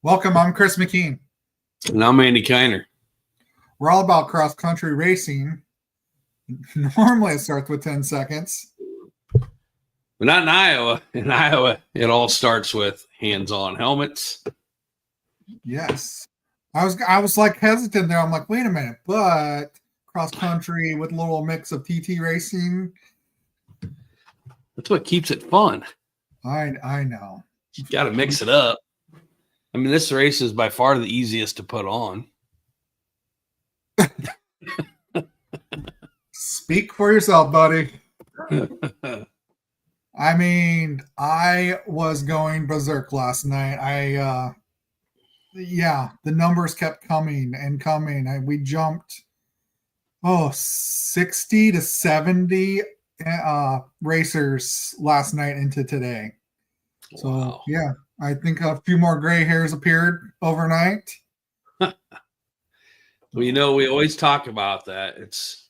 Welcome, I'm Chris McKean. And I'm Andy Kiner. We're all about cross-country racing. Normally it starts with 10 seconds. But not in Iowa. In Iowa, it all starts with hands-on helmets. Yes. I was like hesitant there. I'm like, wait a minute, but cross-country with a little mix of TT racing. That's what keeps it fun. I know. You got to mix it up. I mean, this race is by far the easiest to put on. Speak for yourself, buddy. I mean, I was going berserk last night. The numbers kept coming and coming. We jumped, 60 to 70 racers last night into today. So, wow. Yeah, I think a few more gray hairs appeared overnight. Well, we always talk about that. It's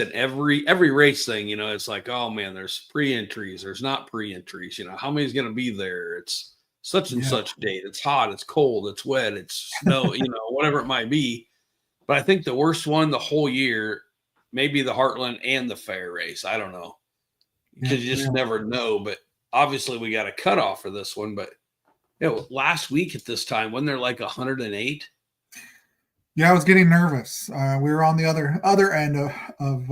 an every race thing, it's like, oh man, there's pre-entries, there's not pre-entries, how many's going to be there? It's such and such date. It's hot, it's cold, it's wet, it's snow, whatever it might be. But I think the worst one the whole year, maybe the Heartland and the Fair race. I don't know. Because you just never know. But obviously we got a cutoff for this one. But last week at this time, wasn't there like 108? Yeah, I was getting nervous. We were on the other end of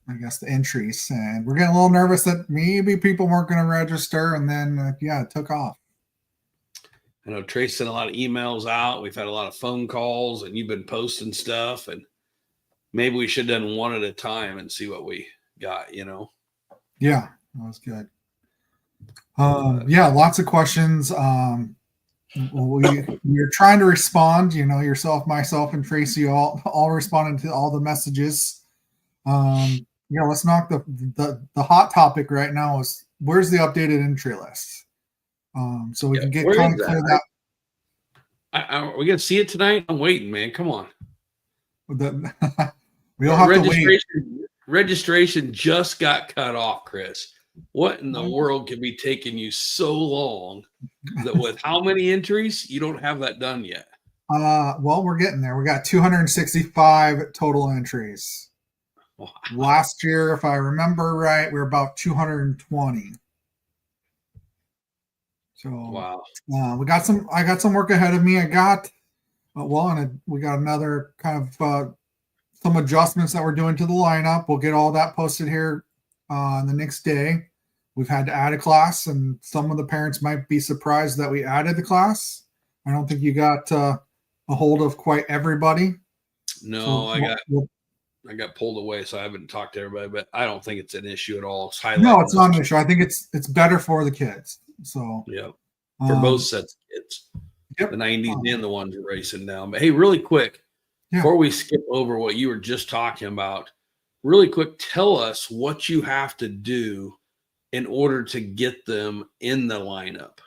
I guess the entries, and we're getting a little nervous that maybe people weren't going to register, and then it took off. I know Trace sent a lot of emails out. We've had a lot of phone calls, and you've been posting stuff, and maybe we should have done one at a time and see what we got. Yeah, that was good. Lots of questions. We're trying to respond, yourself, myself, and Tracy all responding to all the messages. Let's knock the hot topic right now is where's the updated entry list? So we can get kind of clear that. Are we gonna see it tonight? I'm waiting, man. Come on. We'll have to wait. Registration just got cut off, Chris. What in the world can be taking you so long that with how many entries you don't have that done yet? Well, we're getting there. We got 265 total entries. Wow. Last year, if I remember right, we were about 220. So wow. I got some work ahead of me. We got another kind of some adjustments that we're doing to the lineup. We'll get all that posted here the next day. We've had to add a class, and some of the parents might be surprised that we added the class. I don't think you got a hold of quite everybody. No, so I got pulled away, so I haven't talked to everybody, but I don't think it's an issue at all. It's not an issue. I think it's better for the kids. So yeah, for both sets of kids, the 90s and the ones you're racing now. But hey, really quick, before we skip over what you were just talking about, really quick, tell us what you have to do in order to get them in the lineup.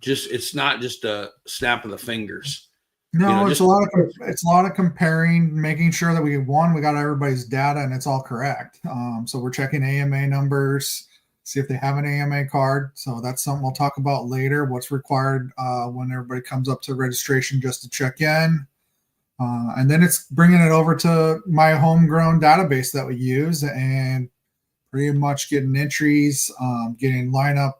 It's not just a snap of the fingers. No, it's a lot of comparing, making sure that we got everybody's data and it's all correct. So we're checking AMA numbers, see if they have an AMA card. So that's something we'll talk about later. What's required when everybody comes up to registration just to check in. And then it's bringing it over to my homegrown database that we use and pretty much getting entries, getting lineup,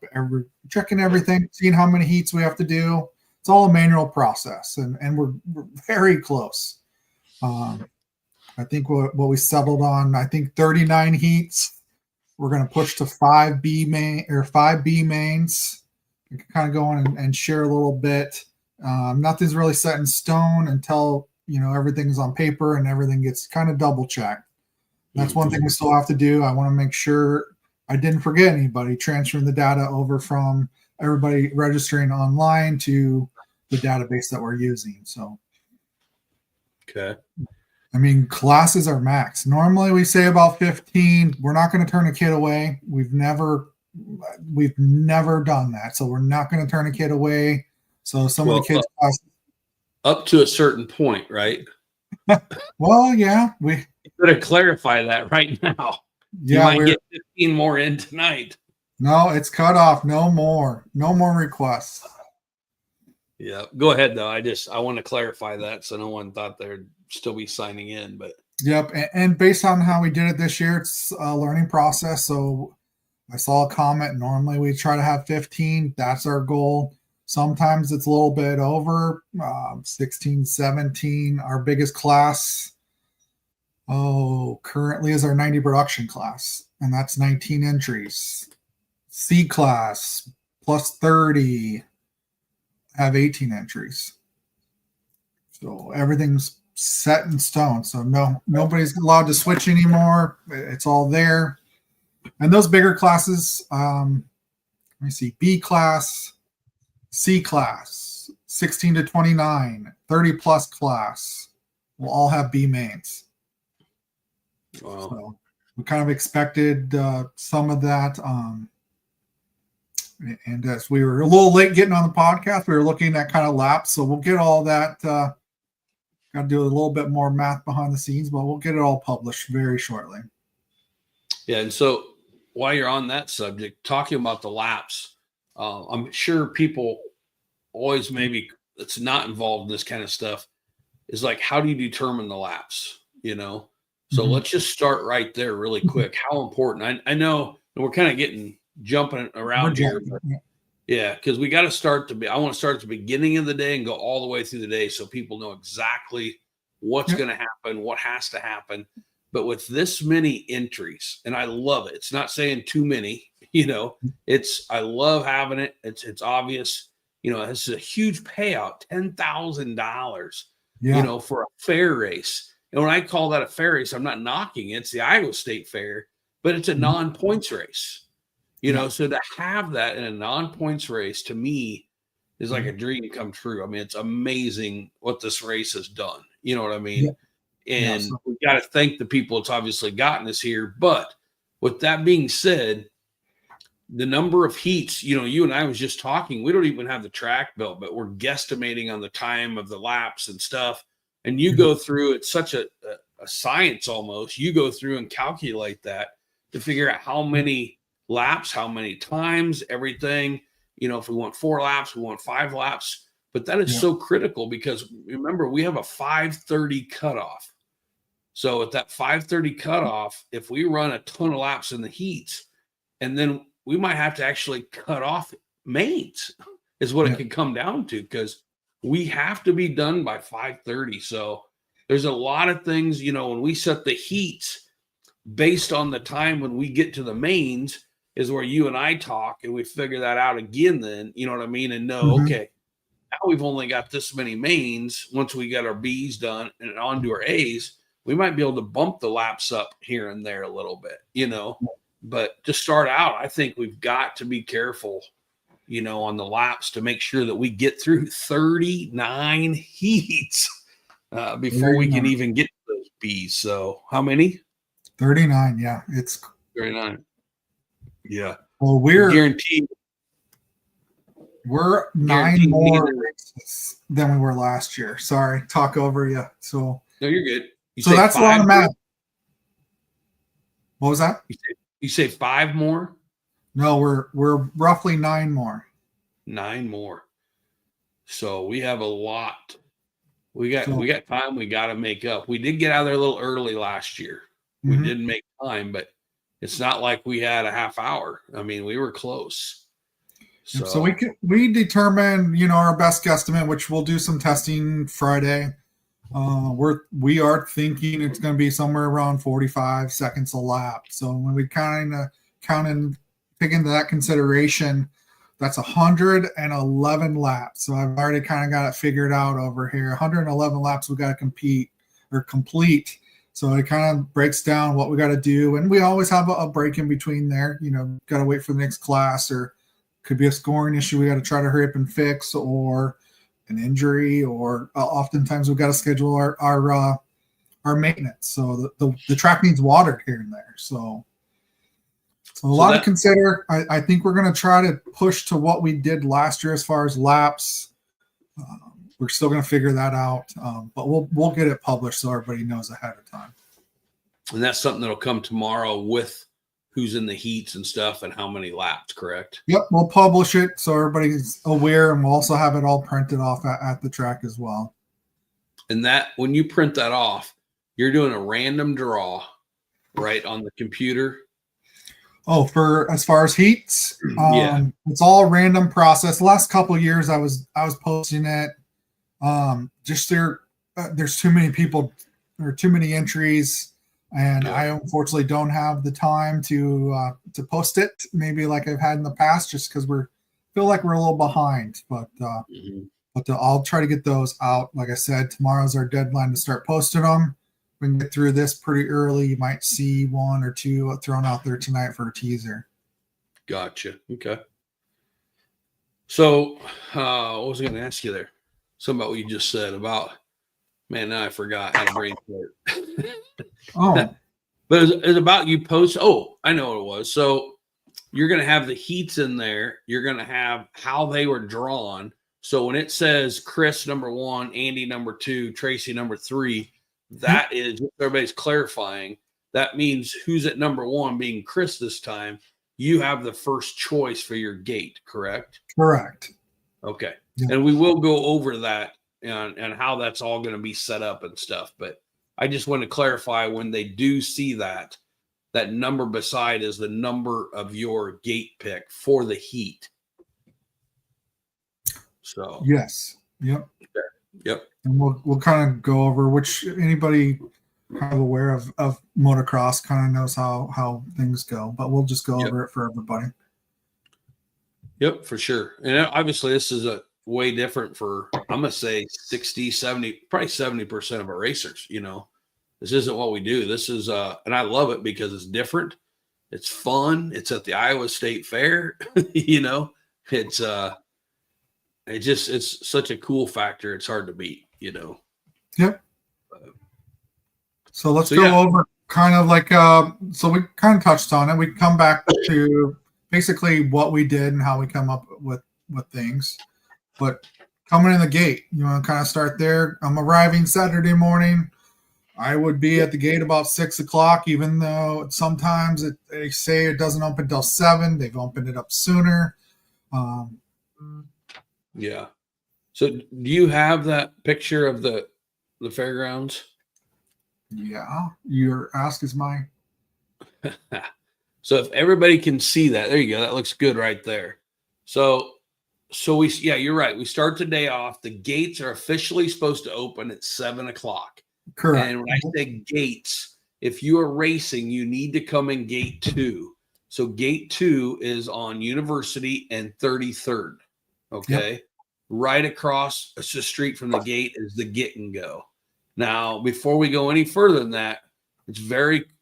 checking everything, seeing how many heats we have to do. It's all a manual process, and we're very close. I think what we settled on, 39 heats. We're going to push to 5 B mains. We can kind of go in and share a little bit. Nothing's really set in stone until everything's on paper and everything gets kind of double checked. That's one thing we still have to do. I want to make sure I didn't forget anybody, transferring the data over from everybody registering online to the database that we're using. So, okay. I mean, classes are max. Normally we say about 15. We're not going to turn a kid away. We've never done that. So we're not going to turn a kid away. So some of the kids up to a certain point, right? Well, yeah, we better clarify that right now. You Yeah, might get 15 more in tonight. no, it's cut off. No more requests. Yeah, go ahead though. I want to clarify that so no one thought they'd still be signing in. But Yep, and based on how we did it this year, it's a learning process. So I saw a comment. Normally we try to have 15. That's our goal. Sometimes it's a little bit over 16, 17. Our biggest class, currently is our 90 production class, and that's 19 entries. C class plus 30 have 18 entries. So everything's set in stone. So nobody's allowed to switch anymore. It's all there. And those bigger classes, let me see, B class, C class, 16 to 29, 30 plus class will all have B mains. wow. So we kind of expected some of that. And as we were a little late getting on the podcast, we were looking at kind of laps. So we'll get all that. Got to do a little bit more math behind the scenes, but we'll get it all published very shortly. Yeah, and so while you're on that subject, talking about the laps, I'm sure people always maybe that's not involved in this kind of stuff is like, how do you determine the laps? So let's just start right there really quick. How important? I know we're kind of jumping around here, but yeah, because we got to start I want to start at the beginning of the day and go all the way through the day so people know exactly what's going to happen, what has to happen. But with this many entries, and I love it. It's not saying too many, I love having it. It's obvious, this is a huge payout, $10,000, for a fair race. And when I call that a fair race, I'm not knocking it. It's the Iowa State Fair, but it's a non-points race. So to have that in a non-points race to me is like a dream come true. I mean, it's amazing what this race has done. You know what I mean? And we got to thank the people it's obviously gotten us here. But with that being said, the number of heats, you and I was just talking, we don't even have the track built, but we're guesstimating on the time of the laps and stuff. And you go through, it's such a science almost. You go through and calculate that to figure out how many laps, how many times, everything. If we want 4 laps, we want 5 laps. But that is so critical because remember, we have a 5:30 cutoff. So at that 5:30 cutoff, if we run a ton of laps in the heats, and then we might have to actually cut off mains is what it could come down to, because we have to be done by 5:30. So there's a lot of things, when we set the heats based on the time when we get to the mains is where you and I talk and we figure that out again then, you know what I mean? And know, okay, now we've only got this many mains. Once we got our B's done and onto our A's, we might be able to bump the laps up here and there a little bit, But to start out, I think we've got to be careful, on the laps to make sure that we get through 39 heats before we can even get to those B's. So how many? 39. Yeah, it's 39. Yeah. Well, we're guaranteed. We're 9 more races than we were last year. Sorry, talk over you. So no, you're good. So that's a lot of math. What was that? You say 5 more? No, we're roughly 9 more. 9 more. So we have a lot. We got time we got to make up. We did get out of there a little early last year. We didn't make time, but it's not like we had a half hour. I mean, we were close. So we determine, our best guesstimate, which we'll do some testing Friday. We are thinking it's going to be somewhere around 45 seconds a lap. So when we kind of take into that consideration, that's 111 laps. So I've already kind of got it figured out over here. 111 laps we got to complete. So it kind of breaks down what we got to do. And we always have a break in between there. Got to wait for the next class, or could be a scoring issue we got to try to hurry up and fix, or an injury, or oftentimes we've got to schedule our maintenance. So the track needs watered here and there. So a lot to consider. I think we're going to try to push to what we did last year as far as laps. We're still going to figure that out, but we'll get it published so everybody knows ahead of time. And that's something that'll come tomorrow with who's in the heats and stuff and how many laps, correct? Yep, we'll publish it so everybody's aware, and we'll also have it all printed off at the track as well. And that when you print that off, you're doing a random draw, right, on the computer. Oh, for as far as heats, Yeah. it's all a random process. The last couple of years, I was posting it. Just there's too many people or too many entries, and Yeah. I unfortunately don't have the time to post it. Maybe like I've had in the past, just because feel like we're a little behind. But I'll try to get those out. Like I said, tomorrow's our deadline to start posting them. We can get through this pretty early. You might see one or two thrown out there tonight for a teaser. Gotcha. Okay. So, what was I going to ask you there? Something about what you just said about, man, now I forgot how to brain fart. Oh, But it's about you post. Oh, I know what it was. So you're going to have the heats in there. You're going to have how they were drawn. So when it says Chris number 1, Andy number 2, Tracy number 3, that is, everybody's clarifying. That means who's at number 1 being Chris this time. You have the first choice for your gate, correct? correct. Okay. Yeah. And we will go over that and how that's all going to be set up and stuff. But I just want to clarify when they do see that number beside is the number of your gate pick for the heat. So Yes. Yep. Yep. And we'll kind of go over which anybody kind of aware of motocross kind of knows how things go, but we'll just go over it for everybody. Yep, for sure. And obviously this is a way different for, I'm going to say 60, 70, probably 70% of our racers, this isn't what we do. This is, and I love it because it's different. It's fun. It's at the Iowa State Fair, it's such a cool factor. It's hard to beat, Yep. So let's go over kind of like, so we kind of touched on it. We come back to basically what we did and how we come up with things. But coming in the gate, you want to kind of start there. I'm arriving Saturday morning. I would be at the gate about 6 o'clock, even though sometimes they say it doesn't open till 7. They've opened it up sooner. Yeah. So do you have that picture of the fairgrounds? Yeah. Your ask is mine. So if everybody can see that, there you go. That looks good right there. So you're right. We start the day off. The gates are officially supposed to open at 7 o'clock. Correct. And when I say gates, if you are racing, you need to come in gate 2. So gate 2 is on University and 33rd. Okay. Yep. Right across the street from the gate is the get and go. Now, before we go any further than that,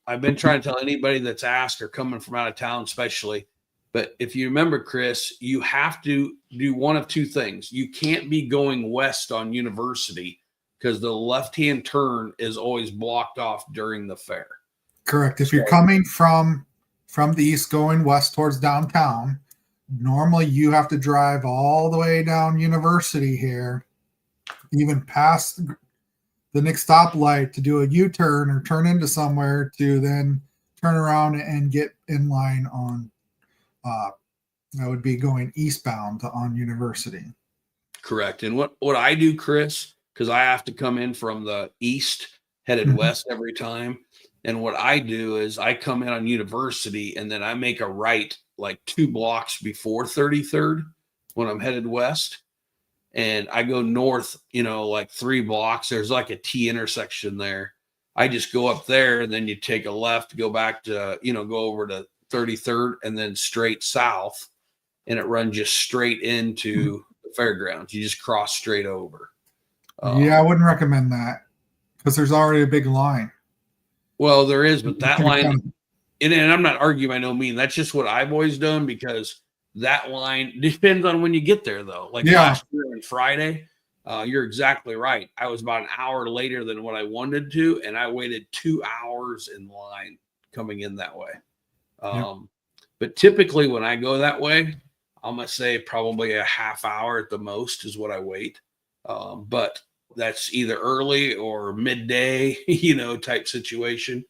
I've been trying to tell anybody that's asked or coming from out of town, especially, but if you remember, Chris, you have to do one of two things. You can't be going west on University because the left-hand turn is always blocked off during the fair. Correct. If you're coming from the east going west towards downtown, normally you have to drive all the way down University here, even past the next stoplight to do a U-turn or turn into somewhere to then turn around and get in line on that would be going eastbound on University. Correct. And what I do, Chris, because I have to come in from the east headed west every time. And what I do is I come in on University and then I make a right like 2 blocks before 33rd when I'm headed west. And I go north, like 3 blocks. There's like a T intersection there. I just go up there and then you take a left, go back to, go over to 33rd and then straight south. And it runs just straight into the fairgrounds. You just cross straight over. Yeah, I wouldn't recommend that because there's already a big line. Well, there is, but that line, and I'm not arguing by no means. That's just what I've always done because that line depends on when you get there, though. Like last year on Friday, you're exactly right. I was about an hour later than what I wanted to, and I waited 2 hours in line coming in that way. But typically when I go that way, I'm going to say probably a half hour at the most is what I wait. But that's either early or midday, type situation.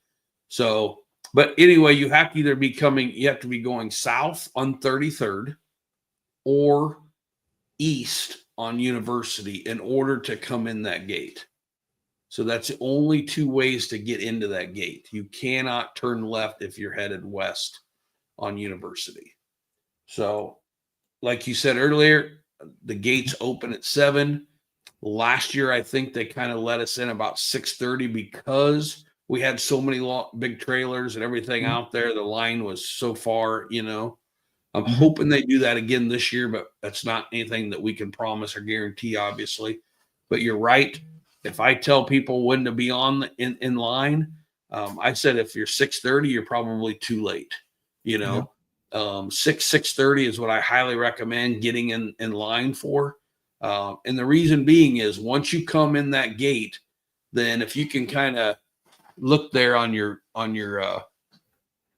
So, but anyway, you have to either be you have to be going south on 33rd or east on University in order to come in that gate. So that's the only two ways to get into that gate. You cannot turn left if you're headed west on University. So, like you said earlier, the gates open at 7. Last year, I think they kind of let us in about 6:30 because we had so many big trailers and everything out there. The line was so far, I'm hoping they do that again this year, but that's not anything that we can promise or guarantee, obviously. But you're right. If I tell people when to be in line, I said if you're 6:30, you're probably too late. 6:30 is what I highly recommend getting in line for. And the reason being is once you come in that gate, then if you can kind of look there on your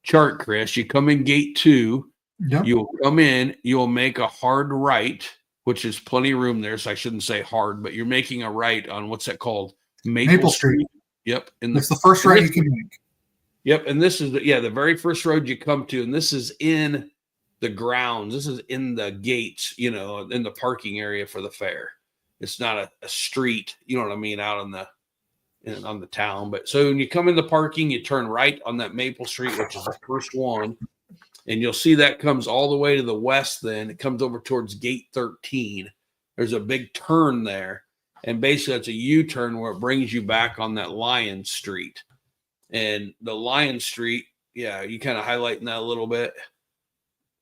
chart, Chris, you come in gate 2. Yep. You'll come in, you'll make a hard right, which is plenty of room there. So I shouldn't say hard, but you're making a right on what's that called? Maple Street. Yep. It's the first right you can make. Yep. And this is the very first road you come to. And this is in the grounds. This is in the gates, in the parking area for the fair. It's not a street, you know what I mean, out on the town. But so when you come in the parking, you turn right on that Maple Street, which is the first one. And you'll see that comes all the way to the west. Then it comes over towards gate 13. There's a big turn there. And basically it's a U-turn where it brings you back on that Lion Street. And the Lion Street, yeah, you kind of highlighting that a little bit.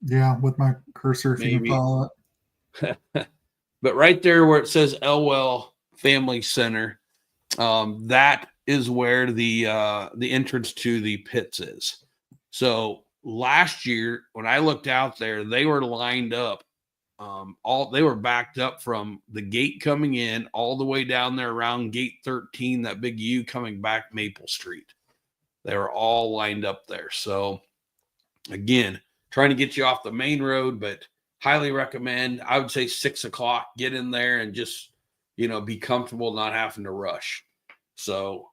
Yeah, with my cursor, if you can follow it. But right there where it says Elwell Family Center, that is where the entrance to the pits is. So last year, when I looked out there, they were lined up. They were backed up from the gate coming in all the way down there around gate 13, that big U coming back Maple Street. They were all lined up there. So again, trying to get you off the main road, but highly recommend. I would say 6 o'clock, get in there and just, be comfortable not having to rush. So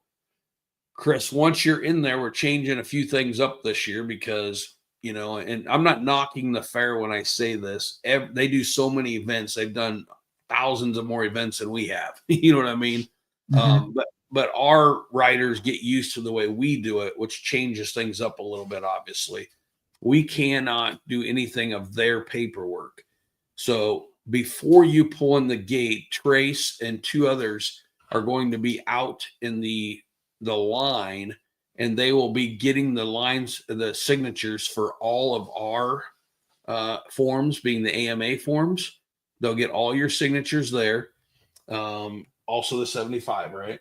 Chris, once you're in there, we're changing a few things up this year because, and I'm not knocking the fair when I say this. They do so many events. They've done thousands of more events than we have. You know what I mean? Mm-hmm. But our riders get used to the way we do it, which changes things up a little bit, obviously. We cannot do anything of their paperwork. So before you pull in the gate, Trace and 2 others are going to be out in the line, and they will be getting the signatures for all of our forms, being the AMA forms. They'll get all your signatures there. Also the 75, right?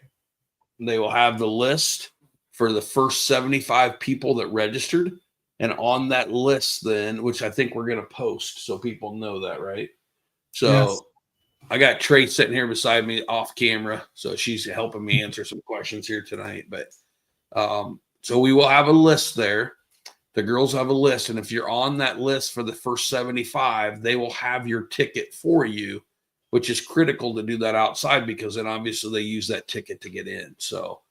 They will have the list for the first 75 people that registered. And on that list then, which I think we're going to post so people know that, right? So yes. I got Trace sitting here beside me off camera. So she's helping me answer some questions here tonight. But so we will have a list there. The girls have a list. And if you're on that list for the first 75, they will have your ticket for you, which is critical to do that outside because then obviously they use that ticket to get in. So,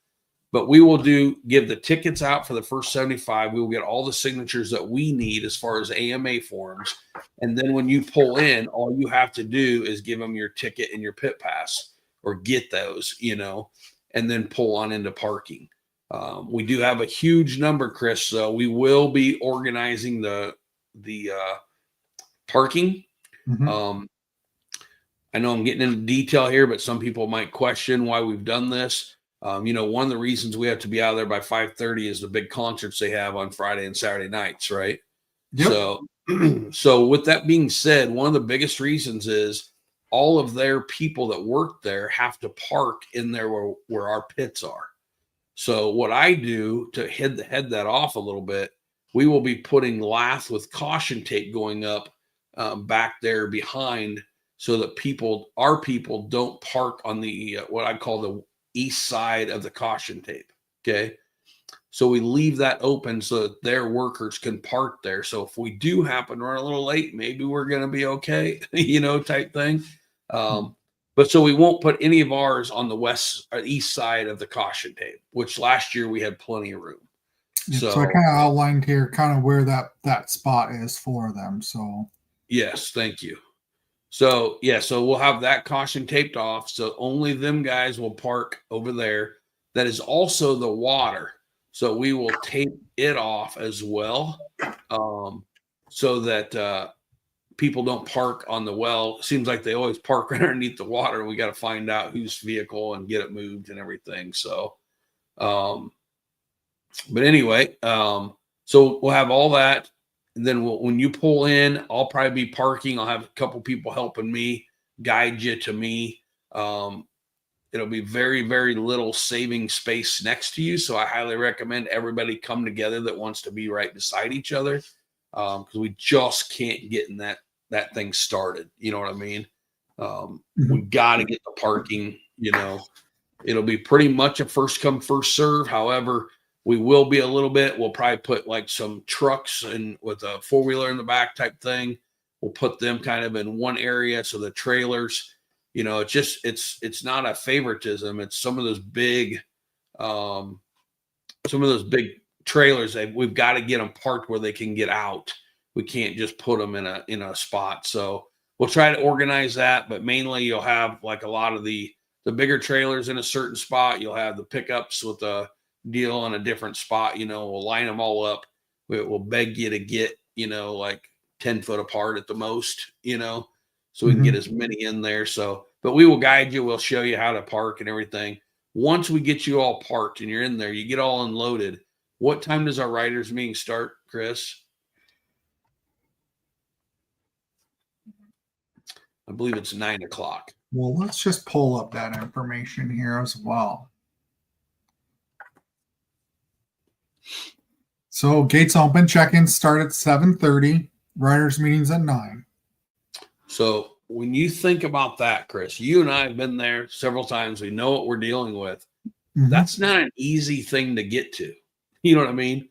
but we will give the tickets out for the first 75. We will get all the signatures that we need as far as AMA forms. And then when you pull in, all you have to do is give them your ticket and your pit pass or get those, and then pull on into parking. We do have a huge number, Chris. So we will be organizing the parking. Mm-hmm. I know I'm getting into detail here, but some people might question why we've done this. One of the reasons we have to be out there by 5:30 is the big concerts they have on Friday and Saturday nights, right? Yep. So with that being said, one of the biggest reasons is all of their people that work there have to park in there where our pits are. So what I do to head that off a little bit, we will be putting lath with caution tape going up back there behind so that our people don't park on the what I call the east side of the caution tape. Okay. So we leave that open so that their workers can park there. So if we do happen to run a little late, maybe we're going to be okay, type thing. But so we won't put any of ours on the west or east side of the caution tape, which last year we had plenty of room. Yep, so I So kind of outlined here kind of where that spot is for them. So yes, thank you. So yeah, so we'll have that caution taped off. So only them guys will park over there. That is also the water. So we will tape it off as well. So that people don't park on the well. It seems like they always park right underneath the water. We got to find out whose vehicle and get it moved and everything. So um but anyway, so we'll have all that. And then when you pull in, I'll probably be parking. I'll have a couple people helping me guide you to me. Um, it'll be very, very little saving space next to you. So I highly recommend everybody come together that wants to be right beside each other, because we just can't get in that thing started. You know what I mean? We got to get the parking. It'll be pretty much a first come, first serve. However, we will be a little bit. We'll probably put like some trucks and with a four-wheeler in the back type thing. We'll put them kind of in one area. So the trailers, it's not a favoritism. It's um, some of those big trailers that we've got to get them parked where they can get out. We can't just put them in a spot. So we'll try to organize that, but mainly you'll have like a lot of the bigger trailers in a certain spot. You'll have the pickups with a deal in a different spot. We'll line them all up. We'll beg you to get, like 10 foot apart at the most, so we can get as many in there. So, but we will guide you. We'll show you how to park and everything. Once we get you all parked and you're in there, you get all unloaded. What time does our riders meeting start, Chris? I believe it's 9:00. well, let's just pull up that information here as well. So gates open, check-ins start at 7:30, riders meetings at 9. So when you think about that, Chris, you and I have been there several times. We know what we're dealing with. That's not an easy thing to get to. You know what I mean?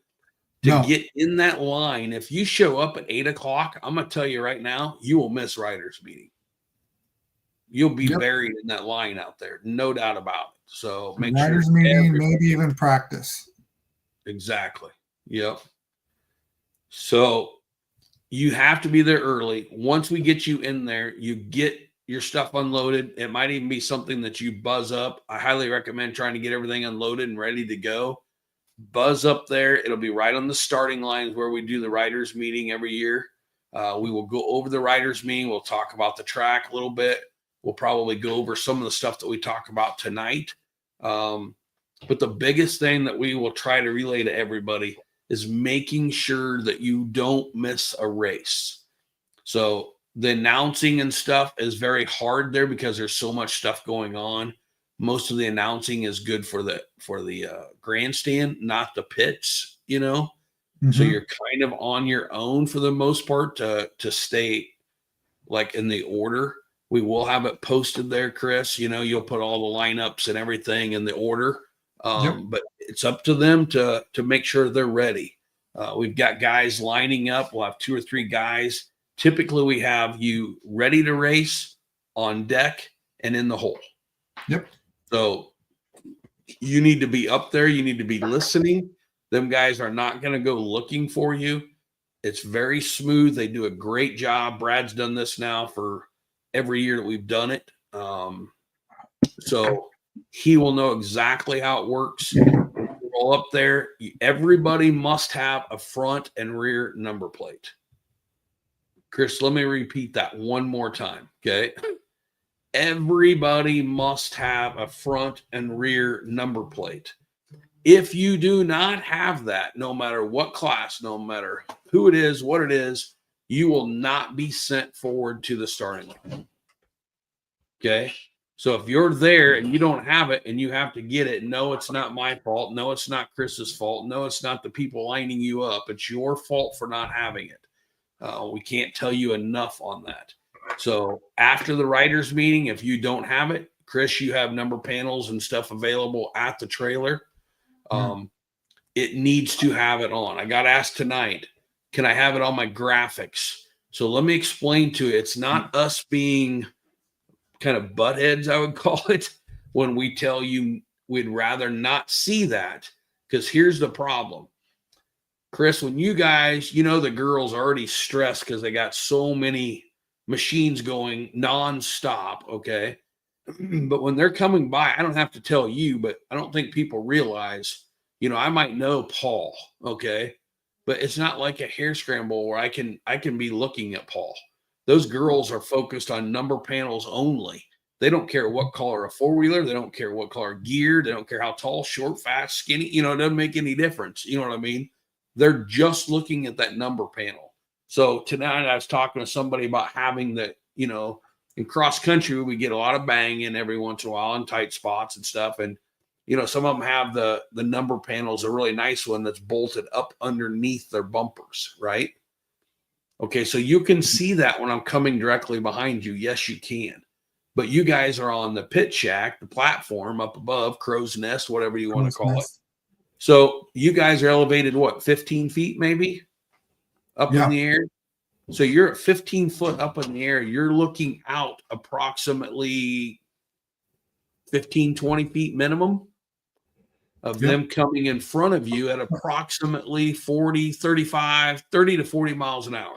To get in that line, if you show up at 8:00, I'm going to tell you right now, you will miss riders meeting. You'll be buried in that line out there, no doubt about it. So make riders sure meeting, maybe even practice. Exactly. Yep. So you have to be there early. Once we get you in there, you get your stuff unloaded. It might even be something that you buzz up. I highly recommend trying to get everything unloaded and ready to go. Buzz up there. It'll be right on the starting lines where we do the riders meeting every year. We will go over the riders meeting. We'll talk about the track a little bit. We'll probably go over some of the stuff that we talk about tonight. But the biggest thing that we will try to relay to everybody is making sure that you don't miss a race. So the announcing and stuff is very hard there because there's so much stuff going on. Most of the announcing is good for the grandstand, not the pits, So you're kind of on your own for the most part to stay like in the order. We will have it posted there, Chris. You'll put all the lineups and everything in the order. But it's up to them to make sure they're ready. We've got guys lining up. We'll have 2 or 3 guys. Typically, we have you ready to race, on deck, and in the hole. Yep. So you need to be up there. You need to be listening. Them guys are not going to go looking for you. It's very smooth. They do a great job. Brad's done this now for every year that we've done it. So he will know exactly how it works. Roll up there. Everybody must have a front and rear number plate. Chris, let me repeat that one more time. Okay. Everybody must have a front and rear number plate. If you do not have that, no matter what class, no matter who it is, what it is, you will not be sent forward to the starting line. Okay. So if you're there and you don't have it and you have to get it, no, it's not my fault. No, it's not Chris's fault. No, it's not the people lining you up. It's your fault for not having it. We can't tell you enough on that. So after the writers meeting, if you don't have it, Chris, you have number panels and stuff available at the trailer. It needs to have it on. I got asked tonight, can I have it on my graphics? So let me explain to you. It's not us being kind of butt heads, I would call it, when we tell you we'd rather not see that, because here's the problem. Chris, when you guys, the girls are already stressed because they got so many machines going nonstop, okay? But when they're coming by, I don't have to tell you, but I don't think people realize, I might know Paul, okay? But it's not like a hair scramble where I can be looking at Paul. Those girls are focused on number panels only. They don't care what color a four-wheeler, they don't care what color gear, they don't care how tall, short, fast, skinny, it doesn't make any difference. You know what I mean? They're just looking at that number panel. So tonight I was talking to somebody about having that, in cross country, we get a lot of banging every once in a while in tight spots and stuff. And, some of them have the number panels, a really nice one that's bolted up underneath their bumpers, right? Okay, so you can see that when I'm coming directly behind you. Yes, you can. But you guys are on the pit shack, the platform up above, crow's nest, whatever you want to call it. So you guys are elevated, what, 15 feet maybe up in the air? So you're at 15 foot up in the air. You're looking out approximately 15, 20 feet minimum of them coming in front of you at approximately 40, 35, 30 to 40 miles an hour.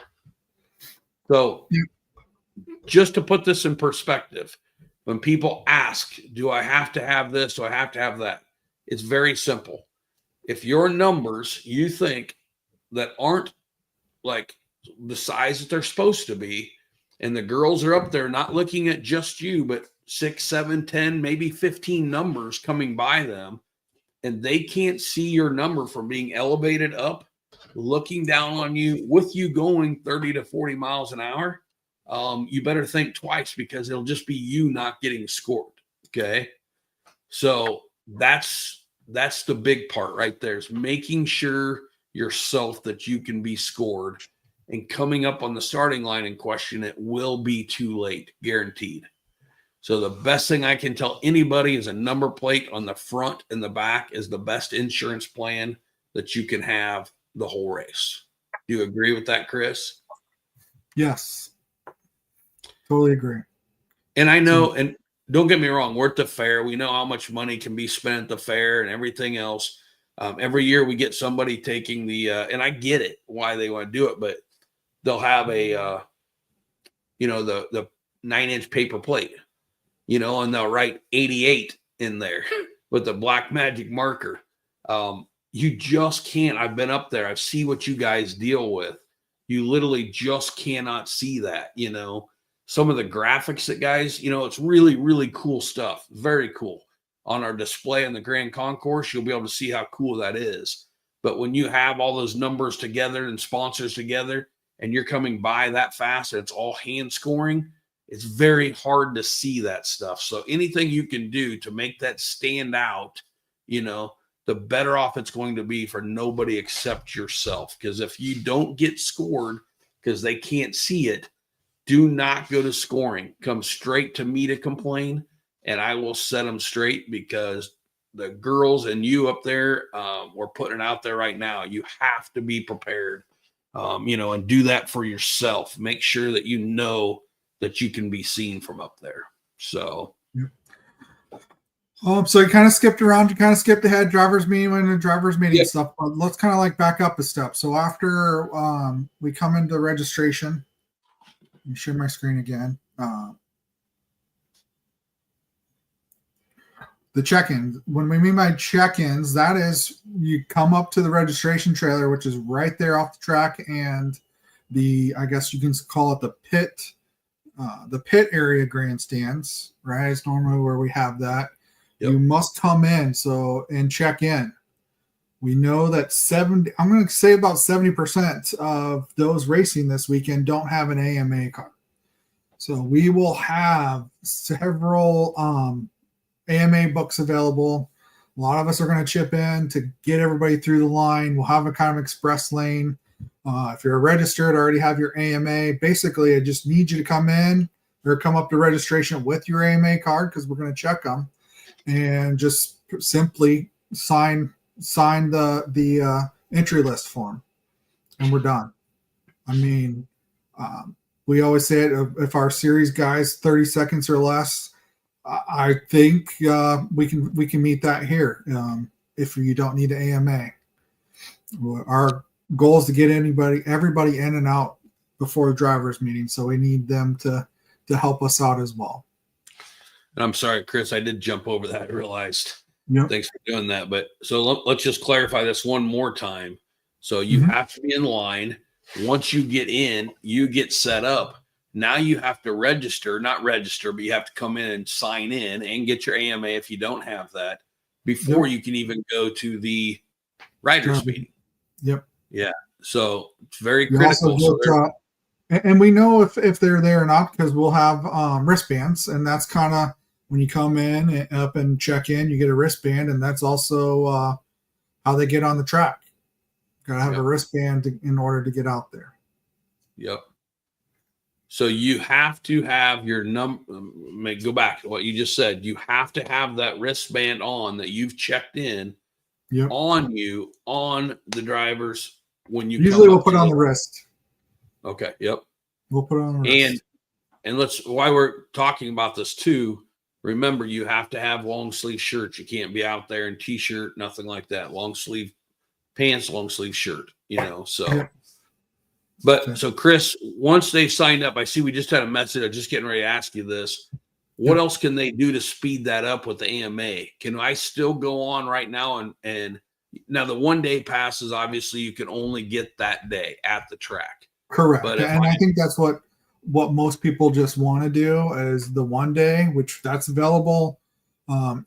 So just to put this in perspective, when people ask, do I have to have this? Do I have to have that? It's very simple. If your numbers you think that aren't like the size that they're supposed to be, and the girls are up there not looking at just you, but 6, 7, 10, maybe 15 numbers coming by them, and they can't see your number from being elevated up, looking down on you with you going 30 to 40 miles an hour, you better think twice, because it'll just be you not getting scored. Okay. So that's the big part right there, is making sure yourself that you can be scored, and coming up on the starting line in question, it will be too late, guaranteed. So the best thing I can tell anybody is a number plate on the front and the back is the best insurance plan that you can have the whole race. Do you agree with that, Chris? Yes. Totally agree. And I know, and don't get me wrong, we're at the fair. We know how much money can be spent at the fair and everything else. Every year we get somebody taking the, and I get it, why they want to do it, but they'll have a, the 9-inch paper plate, and they'll write 88 in there with the black magic marker. You just can't. I've been up there. I see what you guys deal with. You literally just cannot see that, some of the graphics that guys, it's really, really cool stuff. Very cool. On our display in the Grand Concourse, you'll be able to see how cool that is. But when you have all those numbers together and sponsors together, and you're coming by that fast, and it's all hand scoring, it's very hard to see that stuff. So anything you can do to make that stand out, the better off it's going to be for nobody except yourself. Because if you don't get scored because they can't see it, do not go to scoring. Come straight to me to complain, and I will set them straight, because the girls and you up there, we're putting it out there right now. You have to be prepared, and do that for yourself. Make sure that that you can be seen from up there. So. So you kind of skipped around. You kind of skipped ahead, driver's meeting and the driver's meeting stuff. But let's kind of like back up a step. So after we come into registration, let me share my screen again. The check-ins. When we mean by check-ins, that is you come up to the registration trailer, which is right there off the track, and I guess you can call it the pit area grandstands, right? It's normally where we have that. Yep. You must come in and check in. We know that I'm going to say about 70% of those racing this weekend don't have an AMA card. So we will have several AMA books available. A lot of us are going to chip in to get everybody through the line. We'll have a kind of express lane. If you're registered, already have your AMA. Basically, I just need you to come in or come up to registration with your AMA card, because we're going to check them, and just simply sign the entry list form, and we're done. I mean, we always say it, if our series guys 30 seconds or less, I think we can meet that here. If you don't need an AMA, goal is to get everybody in and out before the drivers meeting. So we need them to help us out as well. And I'm sorry, Chris, I did jump over that. I realized. Yep. Thanks for doing that. But so let's just clarify this one more time. So you have to be in line. Once you get in, you get set up. Now you have to not register, but you have to come in and sign in and get your AMA if you don't have that before you can even go to the riders meeting. Yep. Yeah. So it's very critical. And we know if they're there or not, because we'll have wristbands, and that's kind of when you come in and up and check in, you get a wristband, and that's also how they get on the track. Got to have a wristband in order to get out there. Yep. So you have to have your go back to what you just said. You have to have that wristband on that you've checked in on you on the drivers when you usually we'll put on the wrist. Okay. Yep. We'll put on the wrist. And while we're talking about this too, remember you have to have long sleeve shirts. You can't be out there in t-shirt, nothing like that. Long sleeve pants, long sleeve shirt, so. Yeah. But so Chris, once they signed up, I see we just had a message. I'm just getting ready to ask you this. What else can they do to speed that up with the AMA? Can I still go on right now? And now the 1 day passes, obviously you can only get that day at the track. Correct. But I think that's what most people just want to do is the 1 day, which that's available.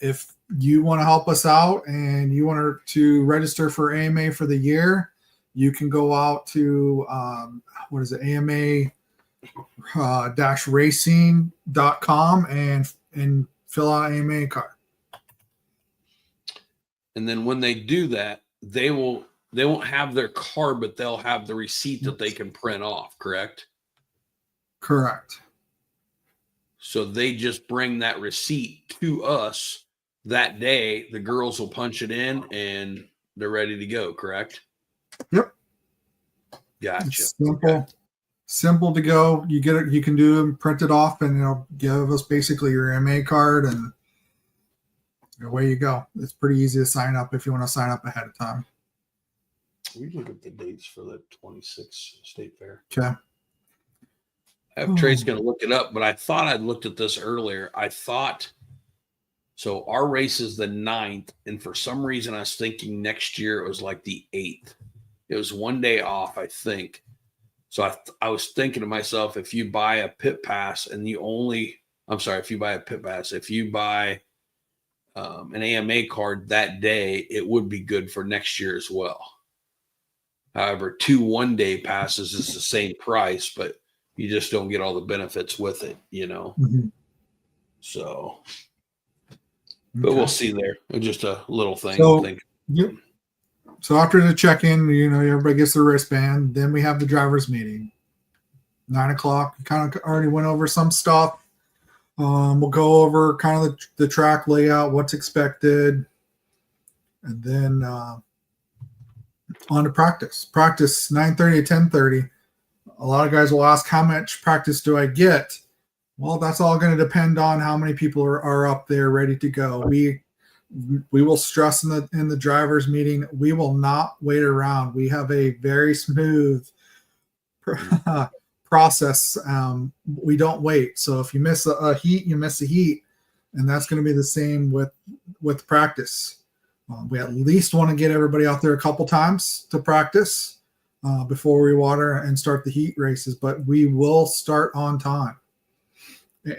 If you want to help us out and you want to register for AMA for the year, you can go out to AMA-racing.com and fill out an AMA card. And then when they do that, they won't have their card, but they'll have the receipt that they can print off, correct? Correct. So they just bring that receipt to us that day. The girls will punch it in and they're ready to go, correct? Yep. Gotcha. It's simple to go. You get it. You can do them, print it off, and it'll give us basically your MA card, and away you go. It's pretty easy to sign up if you want to sign up ahead of time. We look at the dates for the 26th State Fair. Okay. I have Trey's going to look it up, but I thought I'd looked at this earlier. So our race is the 9th, and for some reason I was thinking next year it was like the 8th. It was 1 day off, I think. So I was thinking to myself, if you buy a pit pass if you buy a pit pass, if you buy an AMA card that day, it would be good for next year as well. However, 2 1 day passes is the same price, but you just don't get all the benefits with it, Mm-hmm. So, but we'll see there. Just a little thing. Yep. So after the check-in, everybody gets their wristband. Then we have the drivers meeting. 9:00. We kind of already went over some stuff. We'll go over kind of the track layout, what's expected, and then on to practice. Practice 9:30 to 10:30. A lot of guys will ask, how much practice do I get? Well, that's all going to depend on how many people are up there ready to go. We will stress in the drivers meeting, we will not wait around. We have a very smooth process. We don't wait. So if you miss a heat, you miss a heat, and that's going to be the same with practice. We at least want to get everybody out there a couple times to practice before we water and start the heat races, but we will start on time.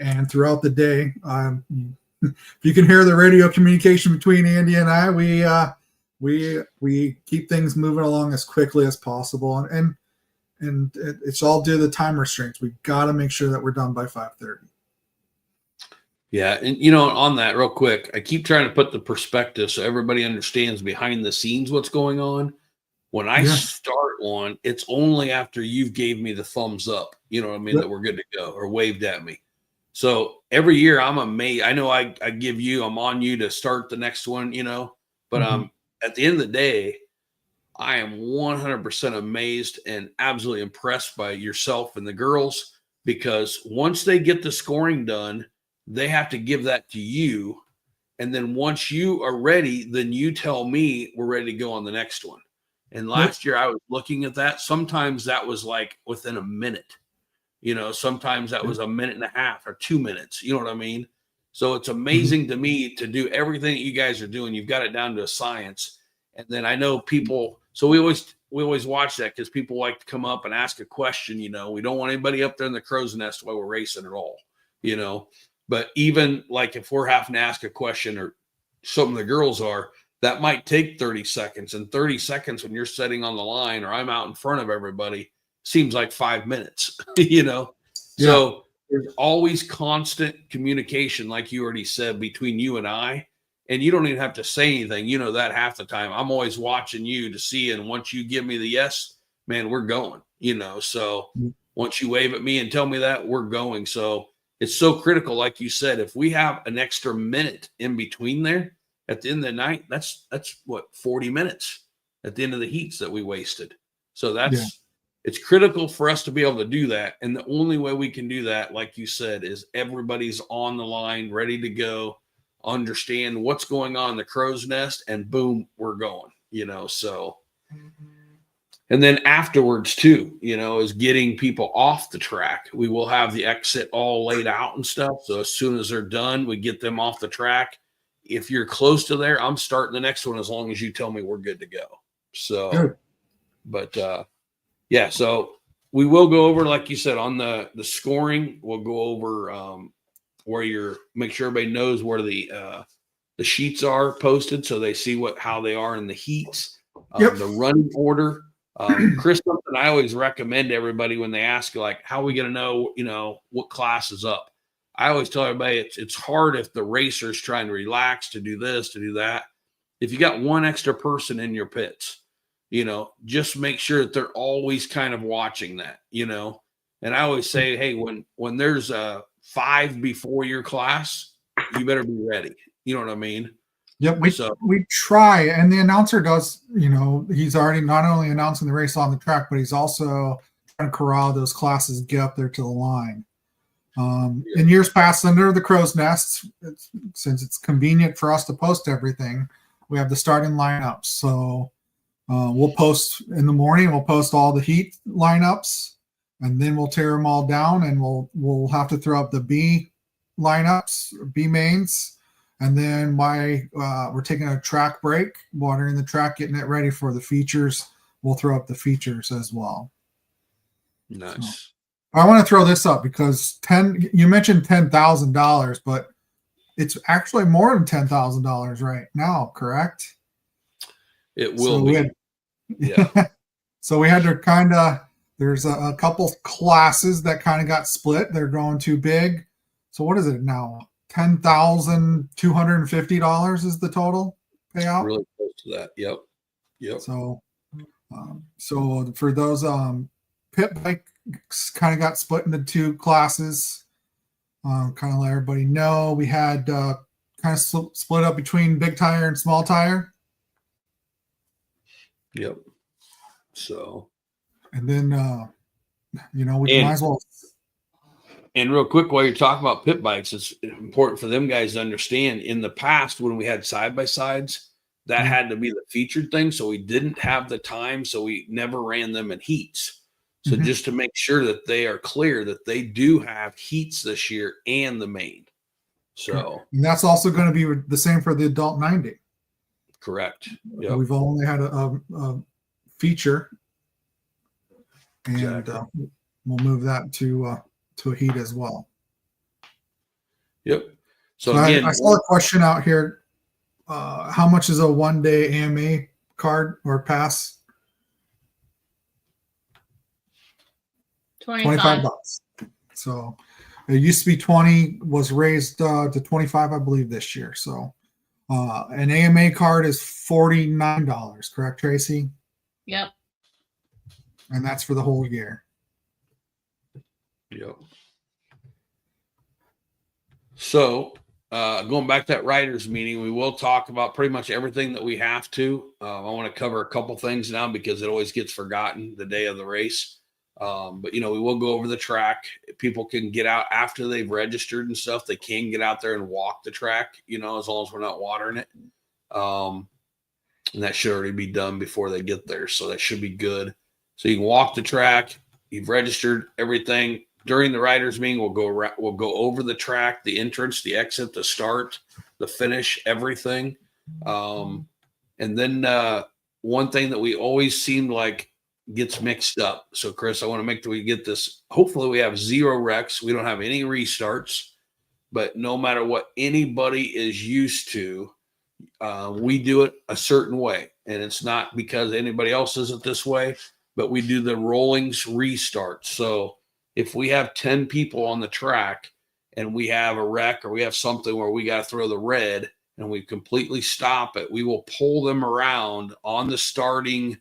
And throughout the day, if you can hear the radio communication between Andy and I, we keep things moving along as quickly as possible, and it's all due to the time restraints. We've got to make sure that we're done by 5:30. Yeah, and on that real quick, I keep trying to put the perspective so everybody understands behind the scenes what's going on. When I start one, it's only after you've gave me the thumbs up, that we're good to go, or waved at me. So every year I'm amazed. I know I'm on you to start the next one, but at the end of the day, I am 100% amazed and absolutely impressed by yourself and the girls, because once they get the scoring done, they have to give that to you. And then once you are ready, then you tell me we're ready to go on the next one. And last year I was looking at that. Sometimes that was like within a minute, sometimes that was a minute and a half or 2 minutes. You know what I mean? So it's amazing to me to do everything that you guys are doing. You've got it down to a science. And then I know people, so we always watch that because people like to come up and ask a question. We don't want anybody up there in the crow's nest while we're racing at all, but even like if we're having to ask a question or some of the girls are, that might take 30 seconds, and 30 seconds when you're sitting on the line or I'm out in front of everybody seems like 5 minutes, So there's always constant communication, like you already said, between you and I, and you don't even have to say anything. That half the time I'm always watching you to see. And once you give me the yes, man, we're going, so once you wave at me and tell me that, we're going. So it's so critical. Like you said, if we have an extra minute in between there, at the end of the night, that's what, 40 minutes at the end of the heats that we wasted. So it's critical for us to be able to do that. And the only way we can do that, like you said, is everybody's on the line, ready to go, understand what's going on in the crow's nest, and boom, we're going, so. And then afterwards too, is getting people off the track. We will have the exit all laid out and stuff. So as soon as they're done, we get them off the track. If you're close to there, I'm starting the next one as long as you tell me we're good to go. So, good. But so we will go over, like you said, on the scoring. We'll go over where make sure everybody knows where the sheets are posted, so they see how they are in the heats, the running order. Chris, something I always recommend to everybody when they ask, like, how are we going to know, what class is up? I always tell everybody it's hard if the racer's trying to relax, to do this, to do that. If you got one extra person in your pits, just make sure that they're always kind of watching that, And I always say, hey, when there's a 5 before your class, you better be ready. You know what I mean? Yep. We try, and the announcer does, he's already not only announcing the race on the track, but he's also trying to corral those classes, get up there to the line. In years past, under the crow's nests, since it's convenient for us to post everything, we have the starting lineups. So we'll post in the morning. We'll post all the heat lineups, and then we'll tear them all down, and we'll have to throw up the B lineups, B mains, and then we're taking a track break, watering the track, getting it ready for the features. We'll throw up the features as well. Nice. So, I want to throw this up because you mentioned $10,000, but it's actually more than $10,000 right now, correct? It will be. So we had to there's a couple classes that kind of got split. They're going too big. So what is it now? $10,250 is the total payout. Really close to that. Yep. So for those pit bike, kind of got split into 2 classes. Kind of let everybody know we had kind of split up between big tire and small tire. Yep. So, and then we might as well. And real quick, while you're talking about pit bikes, it's important for them guys to understand. In the past, when we had side by sides, that had to be the featured thing. So we didn't have the time, so we never ran them in heats. So just to make sure that they are clear that they do have heats this year and the main. So and that's also going to be the same for the adult 90. Correct. Yep. We've only had a feature, and we'll move that to a heat as well. Yep. So again, I saw a question out here. How much is a 1-day AMA card or pass? $25. So it used to be 20, was raised to 25, I believe, this year. So an AMA card is $49, correct, Tracy? Yep. And that's for the whole year. Yep. So going back to that writers meeting, we will talk about pretty much everything that we have to. I want to cover a couple things now because it always gets forgotten the day of the race. But we will go over the track. People can get out after they've registered and stuff. They can get out there and walk the track, as long as we're not watering it. and that should already be done before they get there. So that should be good. So you can walk the track. You've registered everything. During the riders meeting, we'll go over the track, the entrance, the exit, the start, the finish, everything. And then one thing that we always seem like gets mixed up. So Chris, I want to make sure we get this. Hopefully we have 0 wrecks. We don't have any restarts, but no matter what anybody is used to, we do it a certain way. And it's not because anybody else does it this way, but we do the rollings restart. So if we have 10 people on the track and we have a wreck or we have something where we got to throw the red and we completely stop it, we will pull them around on the starting,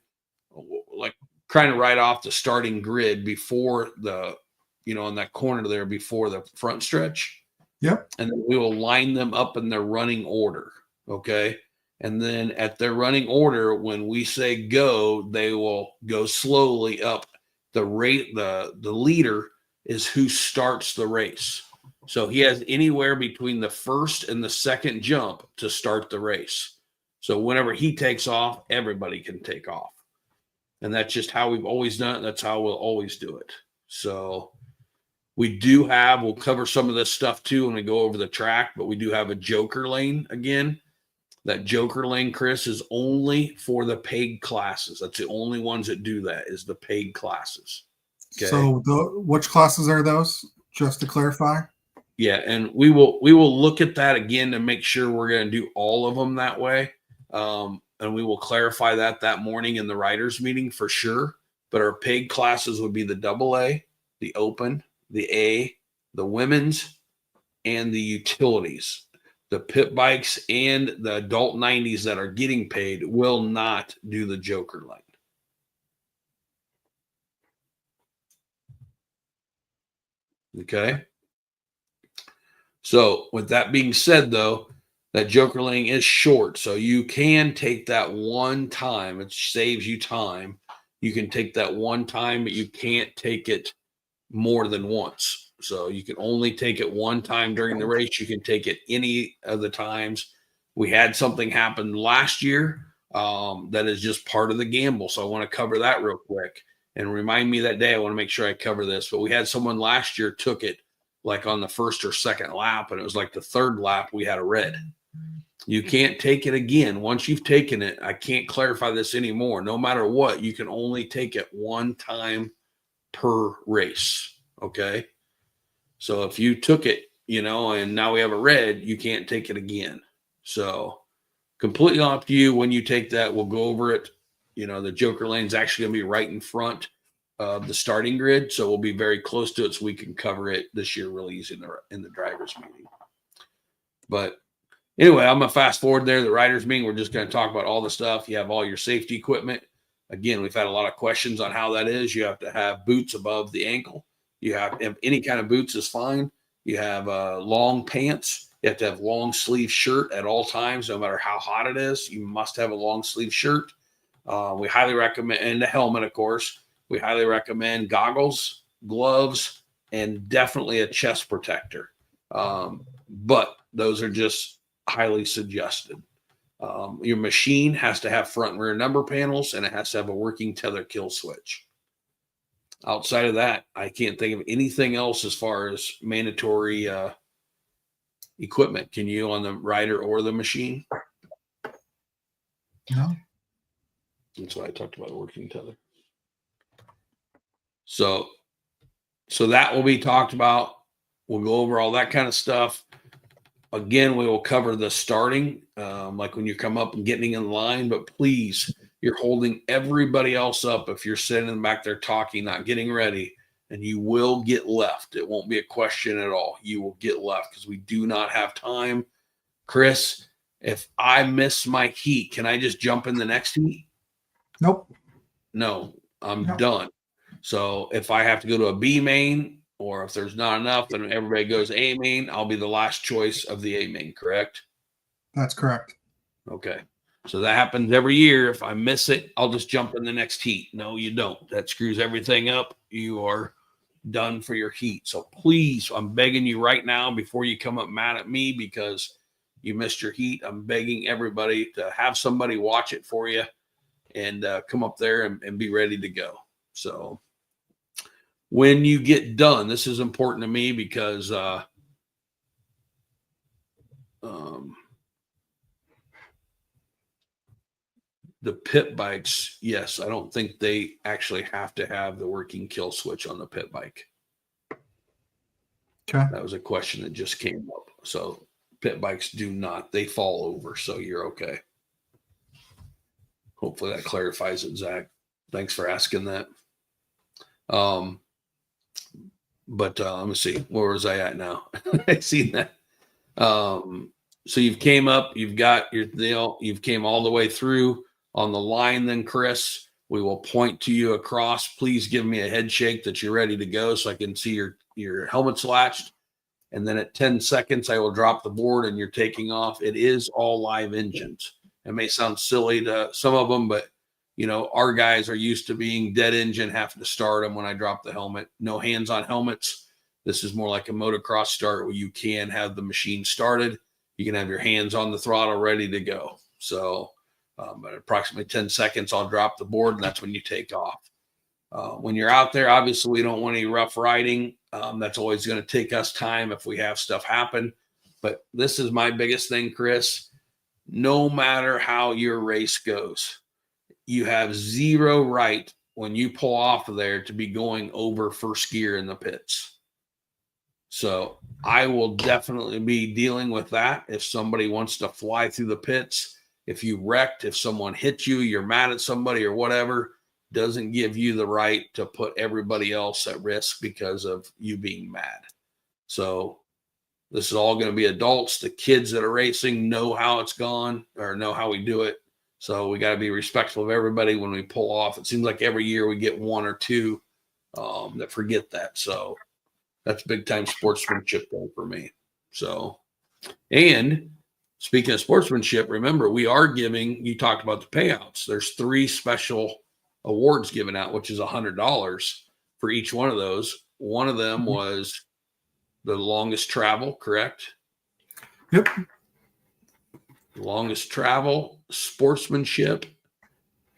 like kind of right off the starting grid before the, in that corner there before the front stretch. Yep. And then we will line them up in their running order. Okay. And then at their running order, when we say go, they will go slowly up the rate. The leader is who starts the race. So he has anywhere between the first and the second jump to start the race. So whenever he takes off, everybody can take off. And that's just how we've always done it. That's how we'll always do it. So we'll cover some of this stuff too when we go over the track, but we do have a joker lane again. That joker lane, Chris, is only for the paid classes. That's the only ones that do that is the paid classes. Okay. So which classes are those? Just to clarify. Yeah, and we will look at that again to make sure we're going to do all of them that way. And we will clarify that morning in the riders meeting for sure. But our paid classes would be the AA, the open, the A, the women's, and the utilities. The pit bikes and the adult 90s that are getting paid will not do the joker lane. Okay. So with that being said, though, that joker lane is short. So you can take that one time. It saves you time. You can take that one time, but you can't take it more than once. So you can only take it one time during the race. You can take it any of the times. We had something happen last year that is just part of the gamble. So I want to cover that real quick and remind me that day. I want to make sure I cover this. But we had someone last year took it like on the first or second lap, and it was like the third lap we had a red. You can't take it again. Once you've taken it, I can't clarify this anymore. No matter what, you can only take it one time per race. Okay. So if you took it, and now we have a red, you can't take it again. So completely up to you when you take that. We'll go over it. The joker lane is actually going to be right in front of the starting grid. So we'll be very close to it so we can cover it this year really easy in the drivers meeting. But anyway, I'm going to fast forward there. The riders meeting, we're just going to talk about all the stuff. You have all your safety equipment. Again, we've had a lot of questions on how that is. You have to have boots above the ankle. You have any kind of boots is fine. You have long pants. You have to have long sleeve shirt at all times, no matter how hot it is. You must have a long sleeve shirt. We highly recommend, and the helmet, of course. We highly recommend goggles, gloves, and definitely a chest protector. But those are just highly suggested. Your machine has to have front and rear number panels, and it has to have a working tether kill switch. Outside of that, I can't think of anything else as far as mandatory equipment. Can you on the rider or the machine? No. That's why I talked about a working tether. So that will be talked about. We'll go over all that kind of stuff. Again, we will cover the starting, like when you come up and getting in line, but please, you're holding everybody else up if you're sitting in the back there talking, not getting ready, and you will get left. It won't be a question at all. You will get left because we do not have time. Chris, if I miss my heat, can I just jump in the next heat? Nope. No, I'm done. So if I have to go to a B main, or if there's not enough and everybody goes A main, I'll be the last choice of the A main, correct? That's correct. Okay. So that happens every year. If I miss it, I'll just jump in the next heat. No, you don't. That screws everything up. You are done for your heat. So please, I'm begging you right now before you come up mad at me, because you missed your heat, I'm begging everybody to have somebody watch it for you and come up there and be ready to go. So when you get done, this is important to me because the pit bikes, yes, I don't think they actually have to have the working kill switch on the pit bike. Okay. That was a question that just came up. So pit bikes do not, they fall over. So you're okay. Hopefully that clarifies it, Zach. Thanks for asking that. But let me see, where was I at now? I see that. So you've came up, you've got your deal, you've came all the way through on the line. Then Chris, we will point to you across. Please give me a head shake that you're ready to go so I can see your helmet's latched. And then at 10 seconds, I will drop the board and you're taking off. It is all live engines. It may sound silly to some of them, but you know, our guys are used to being dead engine, having to start them when I drop the helmet. No hands on helmets. This is more like a motocross start where you can have the machine started. You can have your hands on the throttle ready to go. So at approximately 10 seconds, I'll drop the board and that's when you take off. When you're out there, obviously we don't want any rough riding. That's always going to take us time if we have stuff happen. But this is my biggest thing, Chris. No matter how your race goes, you have zero right when you pull off of there to be going over first gear in the pits. So I will definitely be dealing with that. If somebody wants to fly through the pits, if you wrecked, if someone hit you, you're mad at somebody or whatever, doesn't give you the right to put everybody else at risk because of you being mad. So this is all going to be adults. The kids that are racing know how it's gone or know how we do it. So we got to be respectful of everybody when we pull off. It seems like every year we get one or two that forget that. So that's big time sportsmanship though for me. So, and speaking of sportsmanship, remember we are giving, you talked about the payouts. There's 3 special awards given out, which is $100 for each one of those. One of them was the longest travel, correct? Yep. Longest travel, sportsmanship,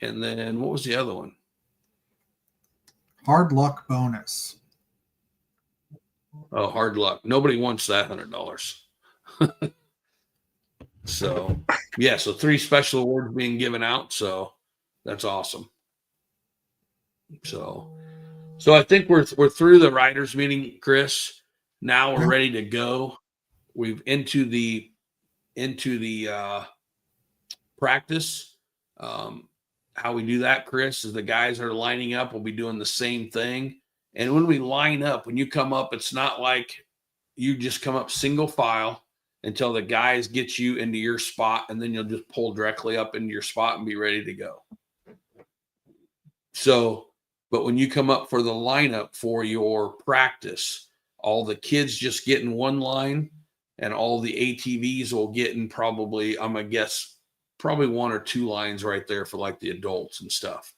and then what was the other one? Hard luck bonus. Oh, hard luck. Nobody wants that $100. So yeah, so 3 special awards being given out. So that's awesome. So I think we're through the writers meeting, Chris. Now we're ready to go. We've into the practice. How we do that, Chris, is the guys are lining up. We'll be doing the same thing. And when we line up, when you come up, it's not like you just come up single file until the guys get you into your spot, and then you'll just pull directly up into your spot and be ready to go. So, but when you come up for the lineup for your practice, all the kids just get in one line and all the ATVs will get in probably, I'm going to guess, probably 1 or 2 lines right there for like the adults and stuff.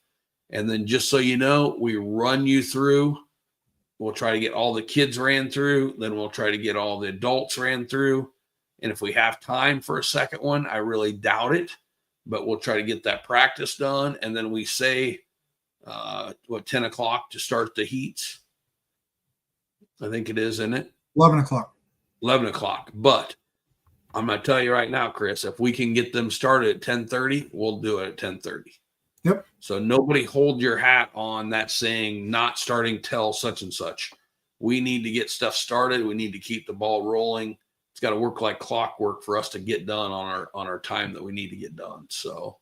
And then just so you know, we run you through. We'll try to get all the kids ran through. Then we'll try to get all the adults ran through. And if we have time for a second one, I really doubt it, but we'll try to get that practice done. And then we say, 10 o'clock to start the heats. I think it is, isn't it? 11 o'clock. 11 o'clock. But I'm going to tell you right now, Chris, if we can get them started at 10:30, we'll do it at 10:30. Yep. So nobody hold your hat on that saying not starting till such and such. We need to get stuff started. We need to keep the ball rolling. It's got to work like clockwork for us to get done on our time that we need to get done. So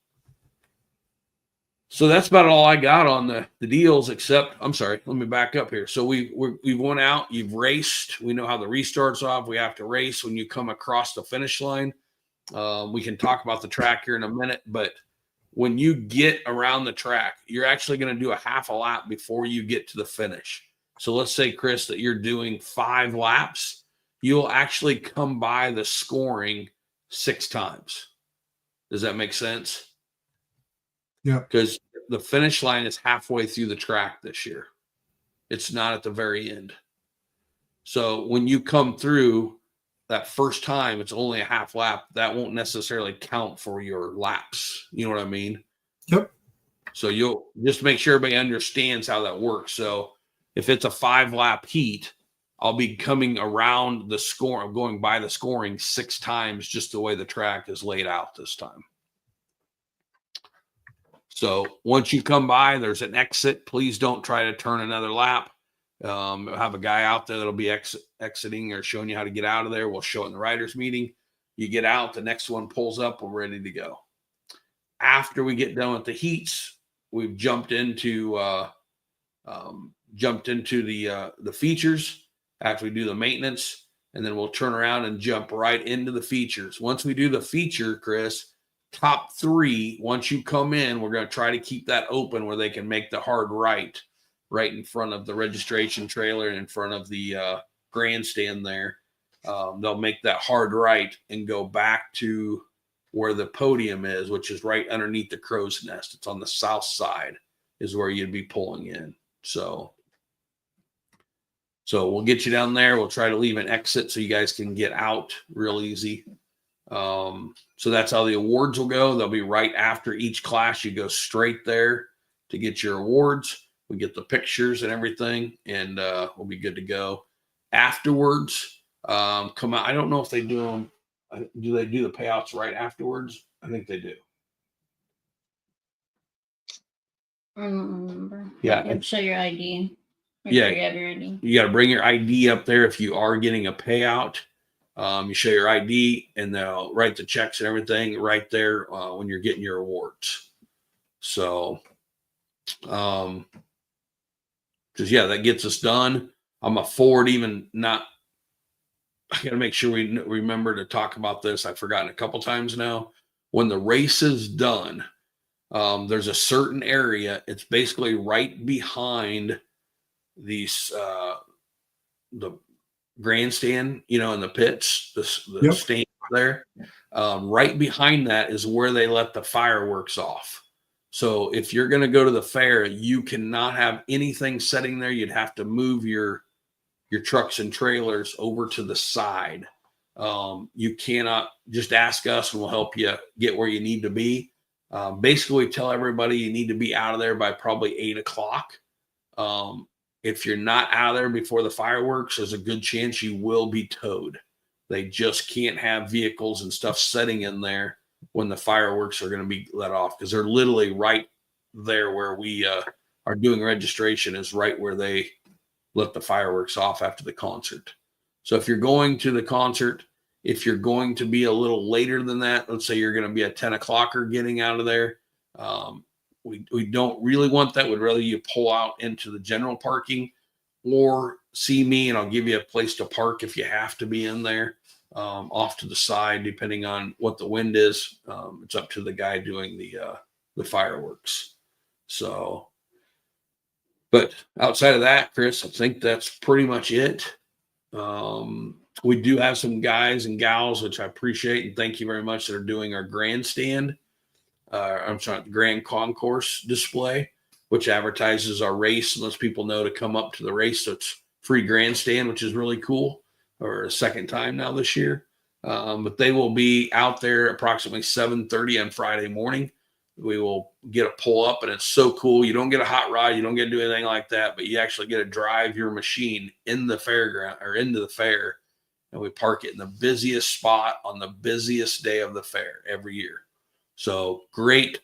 that's about all I got on the deals, except, I'm sorry, let me back up here. So we went out, you've raced. We know how the restart's off. We have to race when you come across the finish line. We can talk about the track here in a minute, but when you get around the track, you're actually going to do a half a lap before you get to the finish. So let's say, Chris, that you're doing 5 laps. You'll actually come by the scoring 6 times. Does that make sense? Yeah. Because the finish line is halfway through the track this year. It's not at the very end. So when you come through, that first time, it's only a half lap. That won't necessarily count for your laps. You know what I mean? Yep. So you'll just make sure everybody understands how that works. So if it's a 5-lap heat, I'll be coming around the score. I'm going by the scoring 6 times, just the way the track is laid out this time. So once you come by, there's an exit. Please don't try to turn another lap. Have a guy out there that'll be exiting or showing you how to get out of there. We'll show it in the riders meeting. You get out, the next one pulls up, we're ready to go. After we get done with the heats, we've jumped into the features after we do the maintenance, and then we'll turn around and jump right into the features. Once we do the feature, Chris, top 3, once you come in, we're going to try to keep that open where they can make the hard right in front of the registration trailer and in front of the grandstand there. They'll make that hard right and go back to where the podium is, which is right underneath the crow's nest. It's on the south side is where you'd be pulling in. So we'll get you down there. We'll try to leave an exit so you guys can get out real easy. So that's how the awards will go. They'll be right after each class. You go straight there to get your awards. We get the pictures and everything, and we'll be good to go. Afterwards, come out. I don't know if they do them. Do they do the payouts right afterwards? I think they do. I don't remember. Yeah. You have to show your ID. Yeah. You have your ID. You got to bring your ID up there if you are getting a payout. You show your ID, and they'll write the checks and everything right there when you're getting your awards. So, because that gets us done. I'm a forward, even not. I got to make sure we remember to talk about this. I've forgotten a couple times now. When the race is done, there's a certain area. It's basically right behind these the grandstand, in the pits, the stand there. Right behind that is where they let the fireworks off. So if you're going to go to the fair, you cannot have anything sitting there. You'd have to move your trucks and trailers over to the side. You cannot just ask us and we'll help you get where you need to be. Basically, we tell everybody you need to be out of there by probably 8 o'clock. If you're not out of there before the fireworks, there's a good chance you will be towed. They just can't have vehicles and stuff sitting in there when the fireworks are going to be let off, because they're literally right there where we are doing registration, is right where they let the fireworks off after the concert. So if you're going to the concert, if you're going to be a little later than that, let's say you're going to be a 10 o'clocker getting out of there, we don't really want that. We'd rather you pull out into the general parking or see me, and I'll give you a place to park if you have to be in there, off to the side, depending on what the wind is. It's up to the guy doing the fireworks. So, but outside of that, Chris, I think that's pretty much it. We do have some guys and gals, which I appreciate and thank you very much, that are doing our grandstand. The grand concourse display, which advertises our race and lets people know to come up to the race. So it's free grandstand, which is really cool, or a second time now this year. But they will be out there approximately 7:30 on Friday morning. We will get a pull up, and it's so cool. You don't get a hot ride. You don't get to do anything like that, but you actually get to drive your machine in the fairground or into the fair. And we park it in the busiest spot on the busiest day of the fair every year. So great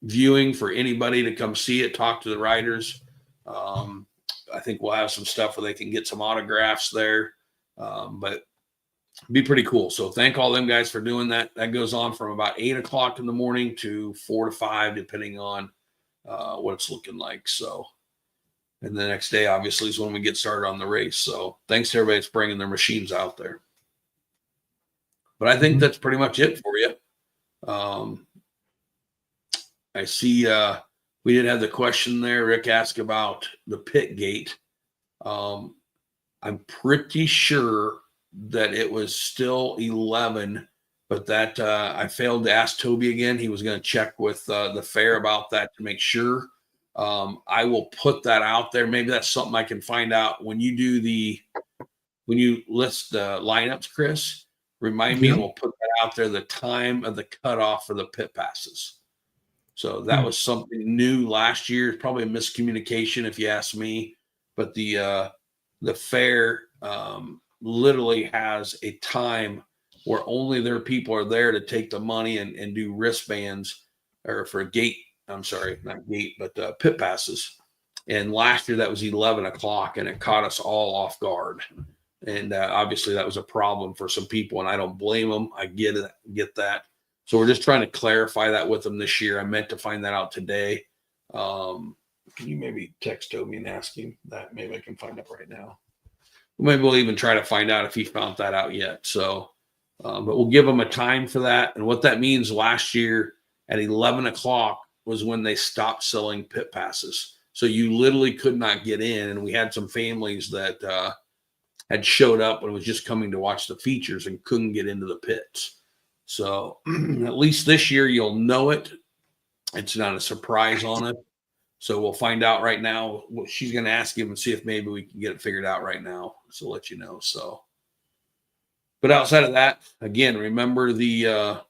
viewing for anybody to come see it, talk to the riders. I think we'll have some stuff where they can get some autographs there, but be pretty cool. So thank all them guys for doing that. That goes on from about 8 o'clock in the morning to 4 to 5, depending on what it's looking like. So, and the next day, obviously, is when we get started on the race. So thanks to everybody that's bringing their machines out there. But I think that's pretty much it for you. I see we did have the question there. Rick asked about the pit gate. I'm pretty sure that it was still 11, but that I failed to ask Toby again. He was going to check with the fair about that to make sure. I will put that out there. Maybe that's something I can find out when you do when you list the lineups, Chris, remind me, Yeah. and we'll put that out there, the time of the cutoff for the pit passes. So that was something new last year. It's probably a miscommunication if you ask me, but the fair literally has a time where only their people are there to take the money and do wristbands or for gate. I'm sorry, not gate, but pit passes. And last year that was 11 o'clock, and it caught us all off guard. And obviously that was a problem for some people, and I don't blame them. I get it, get that. So we're just trying to clarify that with them this year. I meant to find that out today. Can you maybe text Toby and ask him that? Maybe I can find out right now. Maybe we'll even try to find out if he found that out yet. So, but we'll give them a time for that. And what that means, last year at 11 o'clock was when they stopped selling pit passes. So you literally could not get in. And we had some families that had showed up and was just coming to watch the features and couldn't get into the pits. So at least this year you'll know it. It's not a surprise on it. So we'll find out right now. She's going to ask him and see if maybe we can get it figured out right now. So let you know. So, but outside of that, again, remember the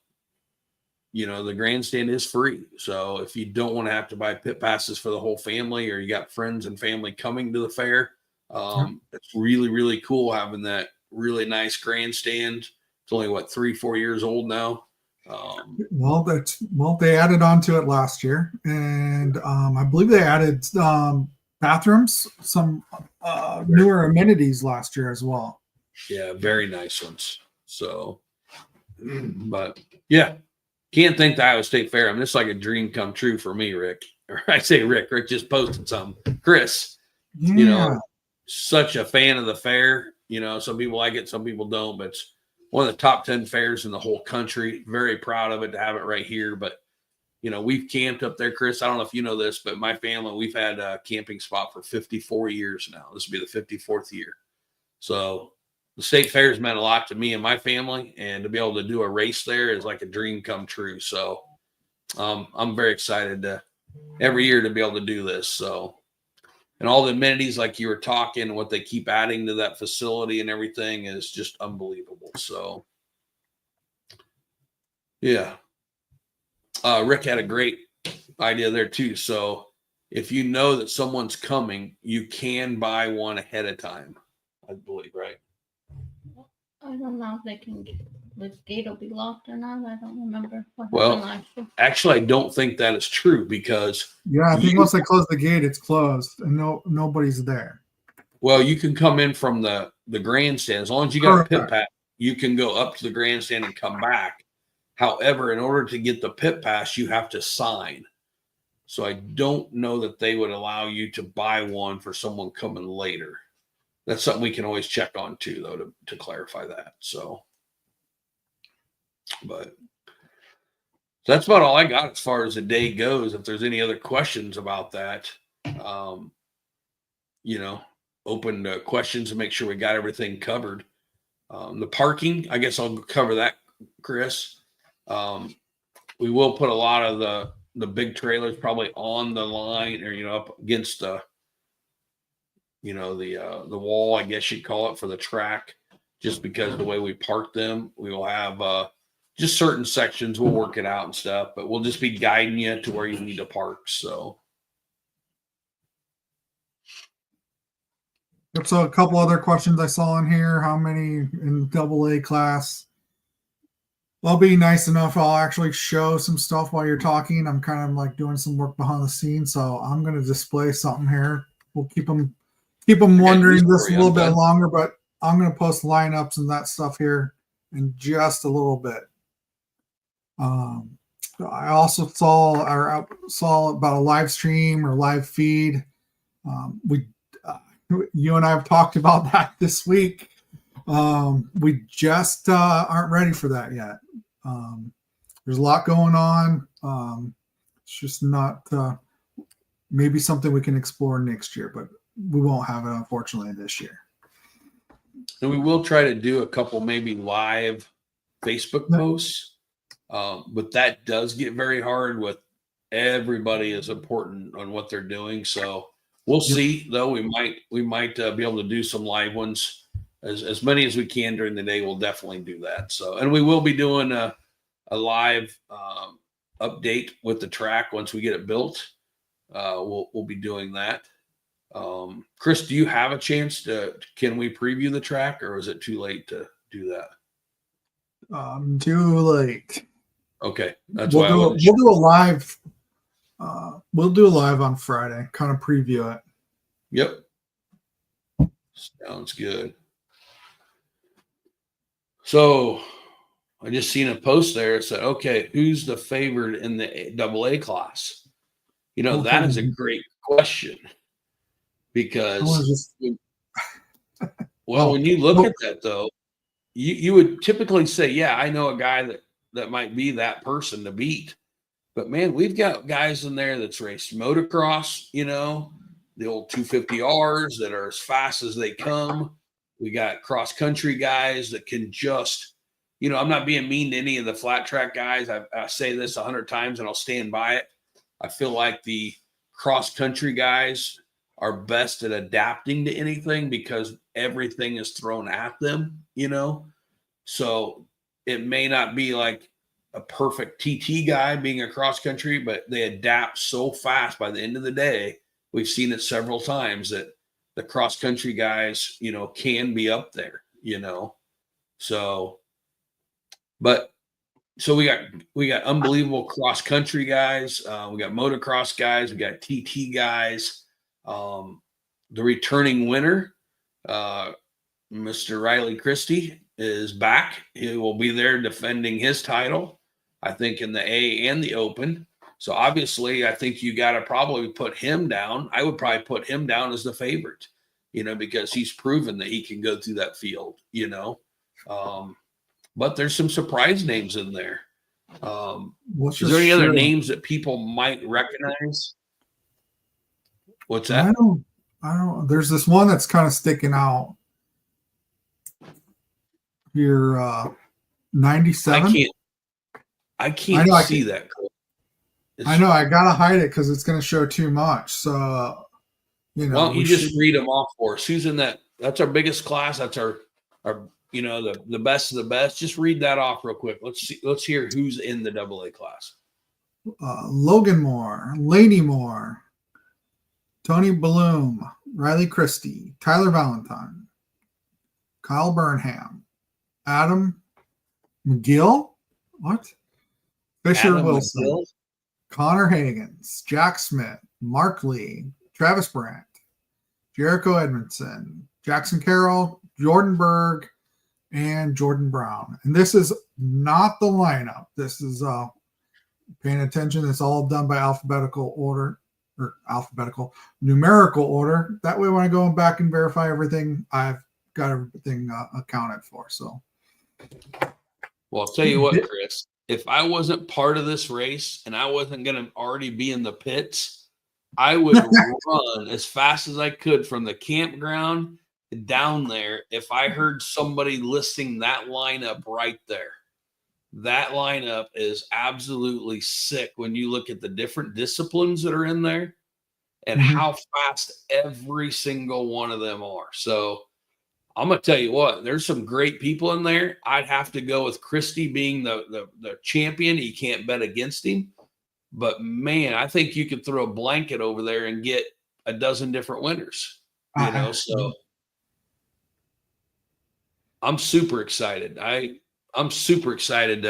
grandstand is free. So if you don't want to have to buy pit passes for the whole family, or you got friends and family coming to the fair, it's really, really cool having that really nice grandstand. It's only 3-4 years old now. They added on to it last year, and I believe they added bathrooms, some newer amenities last year as well. Yeah, very nice ones. So, but yeah, can't thank the Iowa State Fair. I mean, it's like a dream come true for me, Rick. Or I say Rick just posted something. Chris, such a fan of the fair. Some people like it, some people don't, but it's one of the top 10 fairs in the whole country. Very proud of it to have it right here. But, we've camped up there, Chris. I don't know if you know this, but my family, we've had a camping spot for 54 years now. This will be the 54th year. So the state fair has meant a lot to me and my family, and to be able to do a race there is like a dream come true. So I'm very excited every year to be able to do this. So, and all the amenities like you were talking, what they keep adding to that facility and everything is just unbelievable. So, yeah. Rick had a great idea there too. So if you know that someone's coming, you can buy one ahead of time, I believe, right? I don't know if they can. The gate will be locked or not. I don't remember what Well, happened last year. Actually, I don't think that is true, because I think once they close the gate, it's closed and nobody's there. Well, you can come in from the grandstand. As long as you got a pit pass, you can go up to the grandstand and come back. However, in order to get the pit pass, you have to sign. So I don't know that they would allow you to buy one for someone coming later. That's something we can always check on too, though, to clarify that. So, but that's about all I got as far as the day goes. If there's any other questions about that, open to questions and make sure we got everything covered. The parking, I guess I'll cover that, Chris. We will put a lot of the big trailers probably on the line, or up against the wall, I guess you'd call it, for the track, just because of the way we park them. We will have just certain sections, we'll work it out and stuff, but we'll just be guiding you to where you need to park. So So a couple other questions I saw in here. How many in AA class? I'll be nice enough. I'll actually show some stuff while you're talking. I'm kind of like doing some work behind the scenes, so I'm going to display something here. We'll keep them wondering this a little bit longer, but I'm going to post lineups and that stuff here in just a little bit. I also saw about a live stream or live feed. You and I have talked about that this week. We just aren't ready for that yet. There's a lot going on. It's just not maybe something we can explore next year, but we won't have it, unfortunately, this year. And we will try to do a couple maybe live Facebook posts, but that does get very hard with everybody is important on what they're doing. So we'll see, though. We might be able to do some live ones as many as we can during the day, we'll definitely do that. So, and we will be doing a live update with the track once we get it built. We'll be doing that. Chris, do you have a chance can we preview the track, or is it too late to do that? Too late. Okay. That's We'll why do a live. We'll do a live on Friday, kind of preview it. Yep. Sounds good. So I just seen a post there. It said, okay, who's the favorite in the AA class? You know, that is a great question because, when you look at that, though, you would typically say, yeah, I know a guy that might be that person to beat. But, man, we've got guys in there that's raced motocross, you know, the old 250Rs that are as fast as they come. We got cross-country guys that can just, you know, I'm not being mean to any of the flat track guys. I say this 100 times, and I'll stand by it. I feel like the cross-country guys are best at adapting to anything because everything is thrown at them, you know. So it may not be like a perfect TT guy being a cross-country, but they adapt so fast by the end of the day. We've seen it several times that the cross-country guys, you know, can be up there, you know. So, but so we got unbelievable cross-country guys. We got motocross guys. We got TT guys. The returning winner, Mr. Riley Christie, is back. He will be there defending his title, I think, in the A and the Open. So obviously, I think you got to probably put him down. I would probably put him down as the favorite, you know, because he's proven that he can go through that field, you know. But there's some surprise names in there. Is there any other names that people might recognize? What's that? I don't. There's this one that's kind of sticking out here. 97. I can't see that. I know. I gotta hide it because it's going to show too much. So, you know, why don't you just read them off for us? Who's in that? That's our biggest class. That's our you know, the best of the best. Just read that off real quick. Let's hear who's in the AA class. Logan Moore, Laney Moore, Tony Bloom, Riley Christie, Tyler Valentine, Kyle Burnham, Adam McGill, Fisher Adam Wilson, McGill? Connor Hagens, Jack Smith, Mark Lee, Travis Brandt, Jericho Edmondson, Jackson Carroll, Jordan Berg, and Jordan Brown. And this is not the lineup. This is paying attention. It's all done by alphabetical order, or numerical order. That way when I go back and verify everything, I've got everything accounted for. So, well, I'll tell you what, Chris, if I wasn't part of this race and I wasn't going to already be in the pits, I would run as fast as I could from the campground down there if I heard somebody listing that lineup right there. That lineup is absolutely sick when you look at the different disciplines that are in there and how fast every single one of them are. So I'm going to tell you what, there's some great people in there. I'd have to go with Christie being the champion. You can't bet against him. But, man, I think you could throw a blanket over there and get a dozen different winners, you know. So I'm super excited. I'm super excited.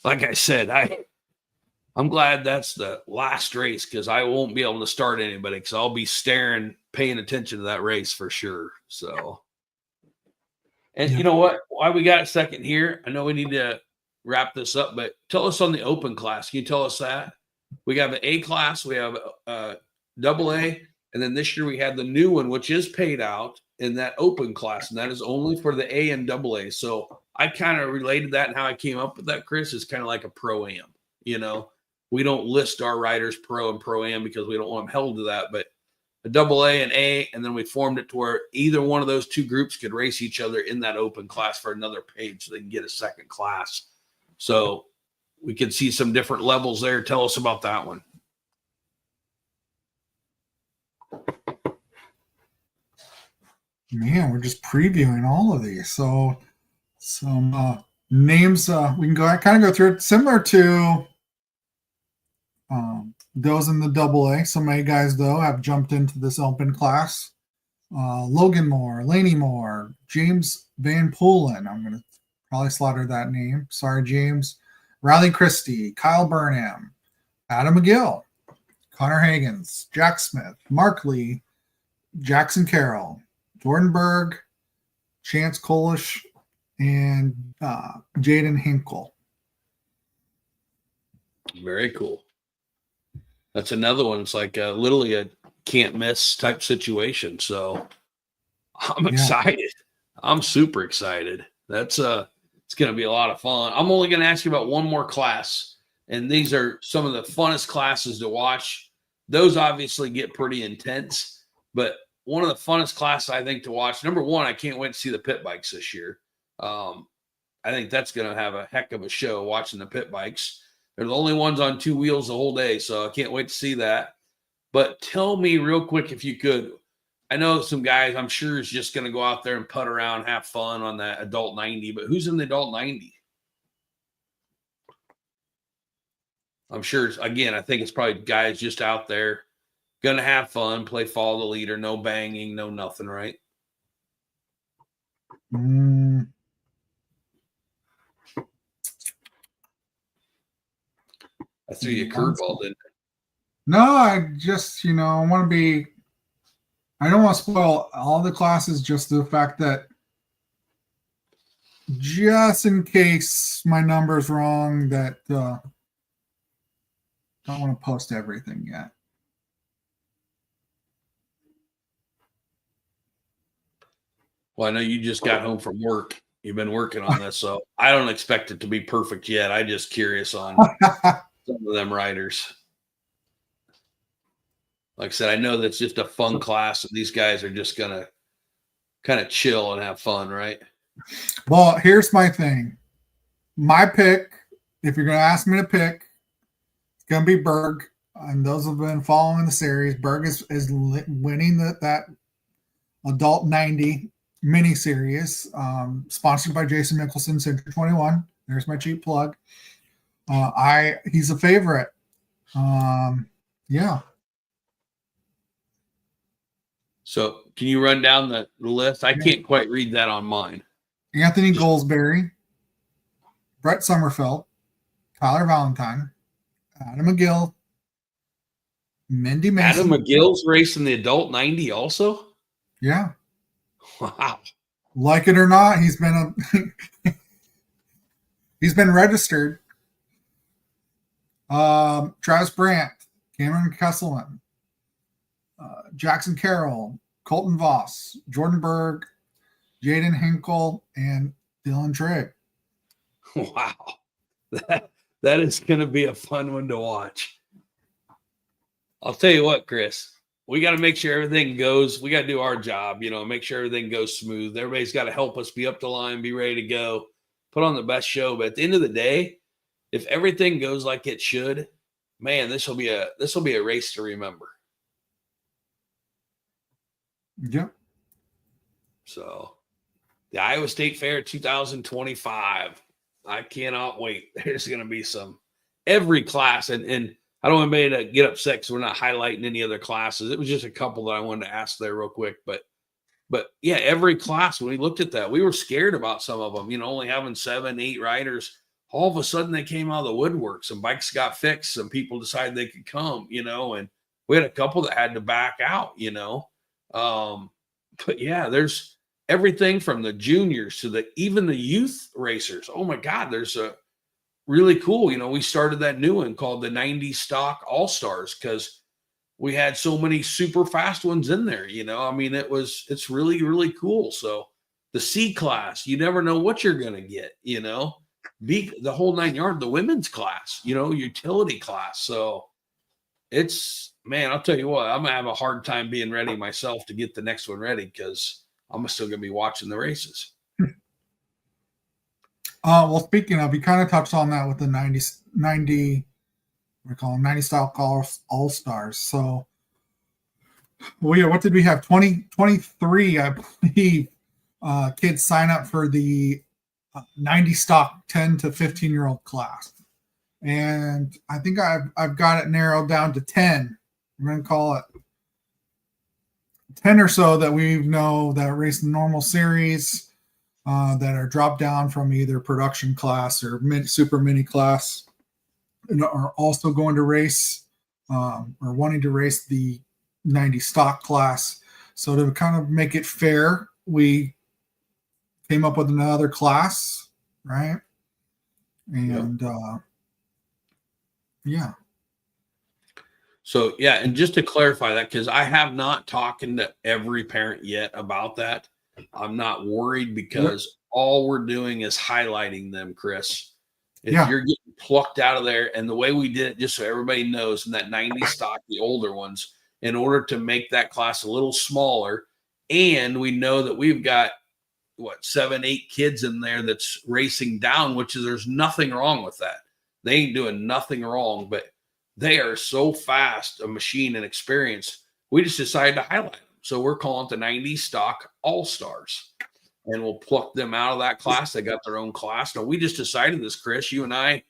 Like I said, I'm glad that's the last race because I won't be able to start anybody because I'll be paying attention to that race for sure. So, and you know what? Why we got a second here? I know we need to wrap this up, but tell us on the Open class. Can you tell us that? We have an A class, we have AA, and then this year we had the new one, which is paid out in that Open class, and that is only for the A and AA. So I kind of related that, and how I came up with that, Chris, is kind of like a Pro-Am. You know, we don't list our riders Pro and Pro-Am because we don't want them held to that, but a AA and A, and then we formed it to where either one of those two groups could race each other in that Open class for another page so they can get a second class. So we can see some different levels there. Tell us about that one. Man, we're just previewing all of these. So some names we can kind of go through it similar to those in the double A. So many guys though have jumped into this open class. Logan Moore, Laney Moore, James Van Poelen. I'm going to probably slaughter that name. Sorry, James. Riley Christie, Kyle Burnham, Adam McGill, Connor Hagens, Jack Smith, Mark Lee, Jackson Carroll, Jordan Berg, Chance Kolish, and Jaden Hinkle. Very cool. That's another one. It's like literally a can't miss type situation. So I'm excited. I'm super excited. That's it's going to be a lot of fun. I'm only going to ask you about one more class, and these are some of the funnest classes to watch. Those obviously get pretty intense, but one of the funnest classes I think to watch. Number one, I can't wait to see the pit bikes this year. I think that's going to have a heck of a show watching the pit bikes. They're the only ones on two wheels the whole day, so I can't wait to see that. But tell me real quick, if you could, I know some guys I'm sure is just going to go out there and putt around, have fun on that adult 90, but who's in the adult 90? I'm sure, again, I think it's probably guys just out there going to have fun, play follow the leader, no banging, no nothing, right? I threw you a curveball, didn't I? No, I just, I want to be, I don't want to spoil all the classes, just the fact that just in case my number's wrong, that don't want to post everything yet. Well, I know you just got home from work. You've been working on this, so I don't expect it to be perfect yet. I'm just curious on some of them riders. Like I said, I know that's just a fun class, and these guys are just going to kind of chill and have fun, right? Well, here's my thing. My pick, if you're going to ask me to pick, it's going to be Berg. And those who have been following the series, Berg is winning that adult 90 mini series, sponsored by Jason Mickelson, Century 21. There's my cheap plug. He's a favorite. Yeah. So can you run down the list? I can't quite read that on mine. Anthony Goldsberry, Brett Summerfeld, Tyler Valentine, Adam McGill, Mindy Mason. Adam McGill's racing the adult 90 also? Yeah. Wow. Like it or not, he's been he's been registered. Travis Brandt, Cameron Kesselman, Jackson Carroll, Colton Voss, Jordan Berg, Jaden Hinkle, and Dylan Trigg. Wow. That is going to be a fun one to watch. I'll tell you what, Chris, we got to make sure everything goes. We got to do our job, make sure everything goes smooth. Everybody's got to help us be up the line, be ready to go, put on the best show. But at the end of the day, if everything goes like it should, man, this will be a race to remember. Yep. So the Iowa State Fair 2025. I cannot wait. There's going to be every class. And I don't want anybody to get upset because we're not highlighting any other classes. It was just a couple that I wanted to ask there real quick. But yeah, every class, when we looked at that, we were scared about some of them, only having 7, 8 riders. All of a sudden they came out of the woodwork. Some bikes got fixed. Some people decided they could come, and we had a couple that had to back out, but yeah, there's everything from the juniors to even the youth racers. Oh my God, there's a really cool, we started that new one called the 90 Stock All-Stars because we had so many super fast ones in there, it's really, really cool. So the C class, you never know what you're going to get, the whole 9 yards, the women's class, utility class. So I'll tell you what, I'm going to have a hard time being ready myself to get the next one ready because I'm still going to be watching the races. Well, speaking of, you kind of touched on that with the 90 we call them 90 style All-Stars. So what did we have? 23, I believe, kids sign up for the 90 stock 10 to 15-year-old class. And I think I've got it narrowed down to 10. We're going to call it 10 or so that we know that race the normal series, that are dropped down from either production class or super mini class, and are also going to race or wanting to race the 90 stock class. So to kind of make it fair, we came up with another class, right? And yeah. So yeah, and just to clarify that, because I have not talked to every parent yet about that. I'm not worried because all we're doing is highlighting them, Chris. If you're getting plucked out of there, and the way we did it, just so everybody knows, in that 90 stock, the older ones, in order to make that class a little smaller, and we know that we've got 7, 8 kids in there that's racing down, which is, there's nothing wrong with that. They ain't doing nothing wrong, but they are so fast, a machine and experience. We just decided to highlight them. So we're calling it the 90 stock all-stars, and we'll pluck them out of that class. They got their own class. Now, we just decided this, Chris. You and I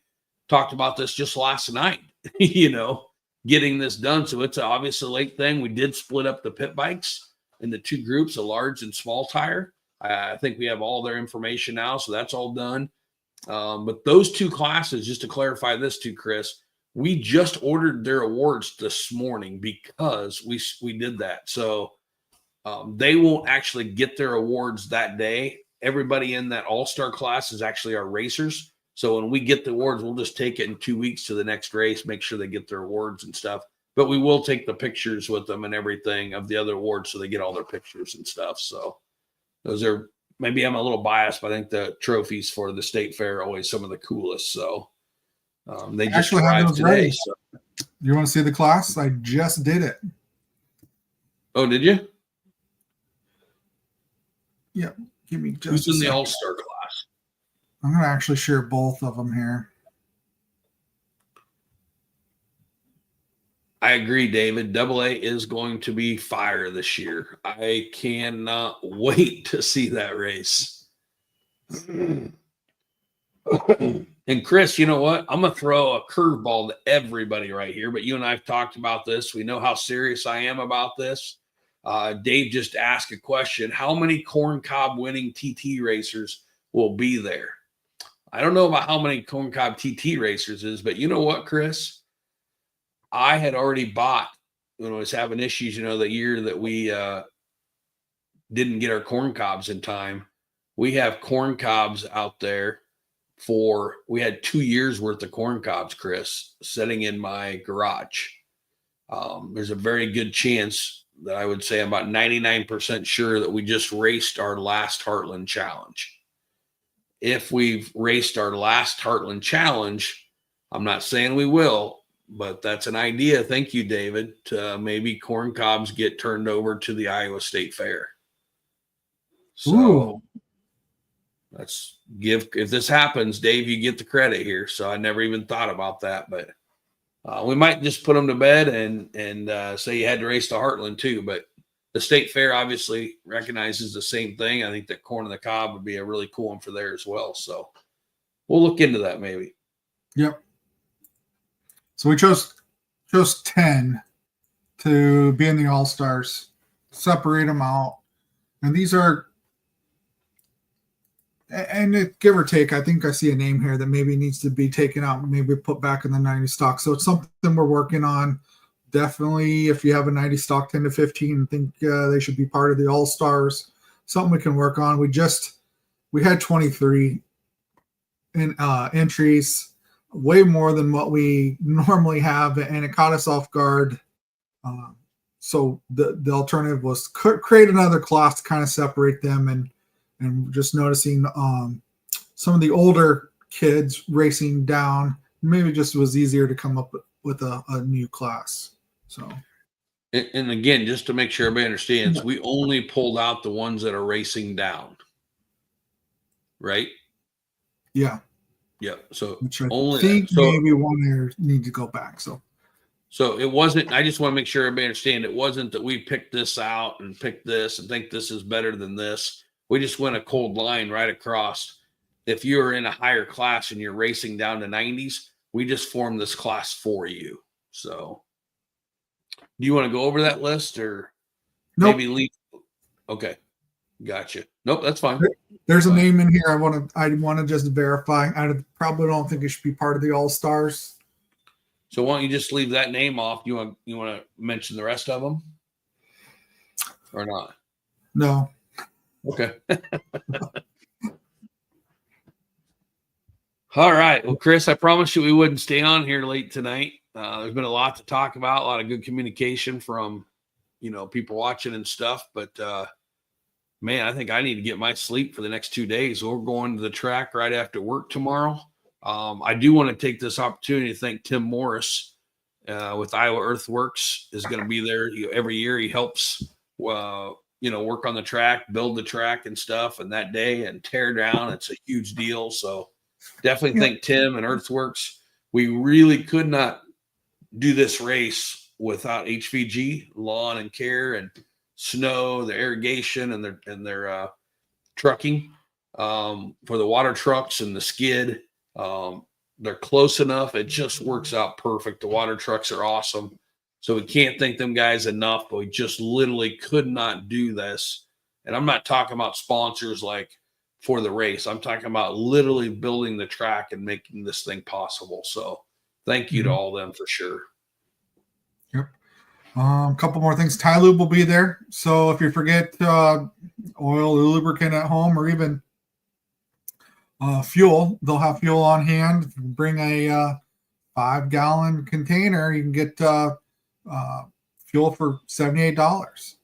talked about this just last night, getting this done. So it's obviously a late thing. We did split up the pit bikes into 2 groups, a large and small tire. I think we have all their information now, so that's all done. But those 2 classes, just to clarify this too, Chris, we just ordered their awards this morning because we did that. So they won't actually get their awards that day. Everybody in that all-star class is actually our racers. So when we get the awards, we'll just take it in 2 weeks to the next race, make sure they get their awards and stuff. But we will take the pictures with them and everything of the other awards, so they get all their pictures and stuff. So those are, maybe I'm a little biased, but I think the trophies for the state fair are always some of the coolest. So they just arrived today. So. You want to see the class? I just did it. Oh, did you? Yeah. Give me just Who's in the all-star class? I'm going to actually share both of them here. I agree, David. AA is going to be fire this year. I cannot wait to see that race. And Chris, you know what? I'm going to throw a curveball to everybody right here, but you and I have talked about this. We know how serious I am about this. Dave just asked a question. How many corn cob winning TT racers will be there? I don't know about how many corn cob TT racers is, but you know what, Chris? I had already bought, when I was having issues, the year that we didn't get our corn cobs in time. We have corn cobs out there we had 2 years worth of corn cobs, Chris, sitting in my garage. There's a very good chance that I would say I'm about 99% sure that we just raced our last Heartland Challenge. If we've raced our last Heartland Challenge, I'm not saying we will, but that's an idea. Thank you, David. Maybe corn cobs get turned over to the Iowa State Fair. So if this happens, Dave, you get the credit here. So I never even thought about that, but we might just put them to bed and say you had to race to Heartland too. But the state fair obviously recognizes the same thing. I think that corn on the cob would be a really cool one for there as well. So we'll look into that maybe. Yep. So we chose 10 to be in the All-Stars, separate them out. And these are, and give or take, I think I see a name here that maybe needs to be taken out, maybe put back in the 90 stock. So it's something we're working on. Definitely, if you have a 90 stock 10 to 15, I think they should be part of the All-Stars. Something we can work on. We had 23 entries, way more than what we normally have, and it caught us off guard. So the alternative was create another class to kind of separate them, and just noticing some of the older kids racing down, maybe just was easier to come up with a new class. So, and again, just to make sure everybody understands, we only pulled out the ones that are racing down, right? Yeah. So which I only think maybe one there need to go back. So So it wasn't, I just want to make sure everybody understand, it wasn't that we picked this out and picked this and think this is better than this. We just went a cold line right across. If you're in a higher class and you're racing down to 90s, we just formed this class for you. So do you want to go over that list or Nope. maybe leave? Okay. Gotcha. Nope, that's fine. There's a name in here I want to just verify. I probably don't think it should be part of the All-Stars. So why don't you just leave that name off? You want to mention the rest of them or not? No. Okay. All right. Well, Chris, I promised you we wouldn't stay on here late tonight. There's been a lot to talk about, a lot of good communication from, people watching and stuff. But, man, I think I need to get my sleep for the next 2 days. We're going to the track right after work tomorrow. I do want to take this opportunity to thank Tim Morris with Iowa Earthworks is going to be there every year. He helps, work on the track, build the track and stuff. And that day and tear down, it's a huge deal. So definitely thank Tim and Earthworks. We really could not do this race without HVG, lawn and care, and snow, the irrigation, and their trucking for the water trucks and the skid. They're close enough. It just works out perfect. The water trucks are awesome. So we can't thank them guys enough, but we just literally could not do this. And I'm not talking about sponsors like for the race. I'm talking about literally building the track and making this thing possible. So thank you to all of them for sure. Yep. A couple more things. Ty Lube will be there. So if you forget oil or lubricant at home or even fuel, they'll have fuel on hand. If you bring a 5-gallon container, you can get fuel for $78.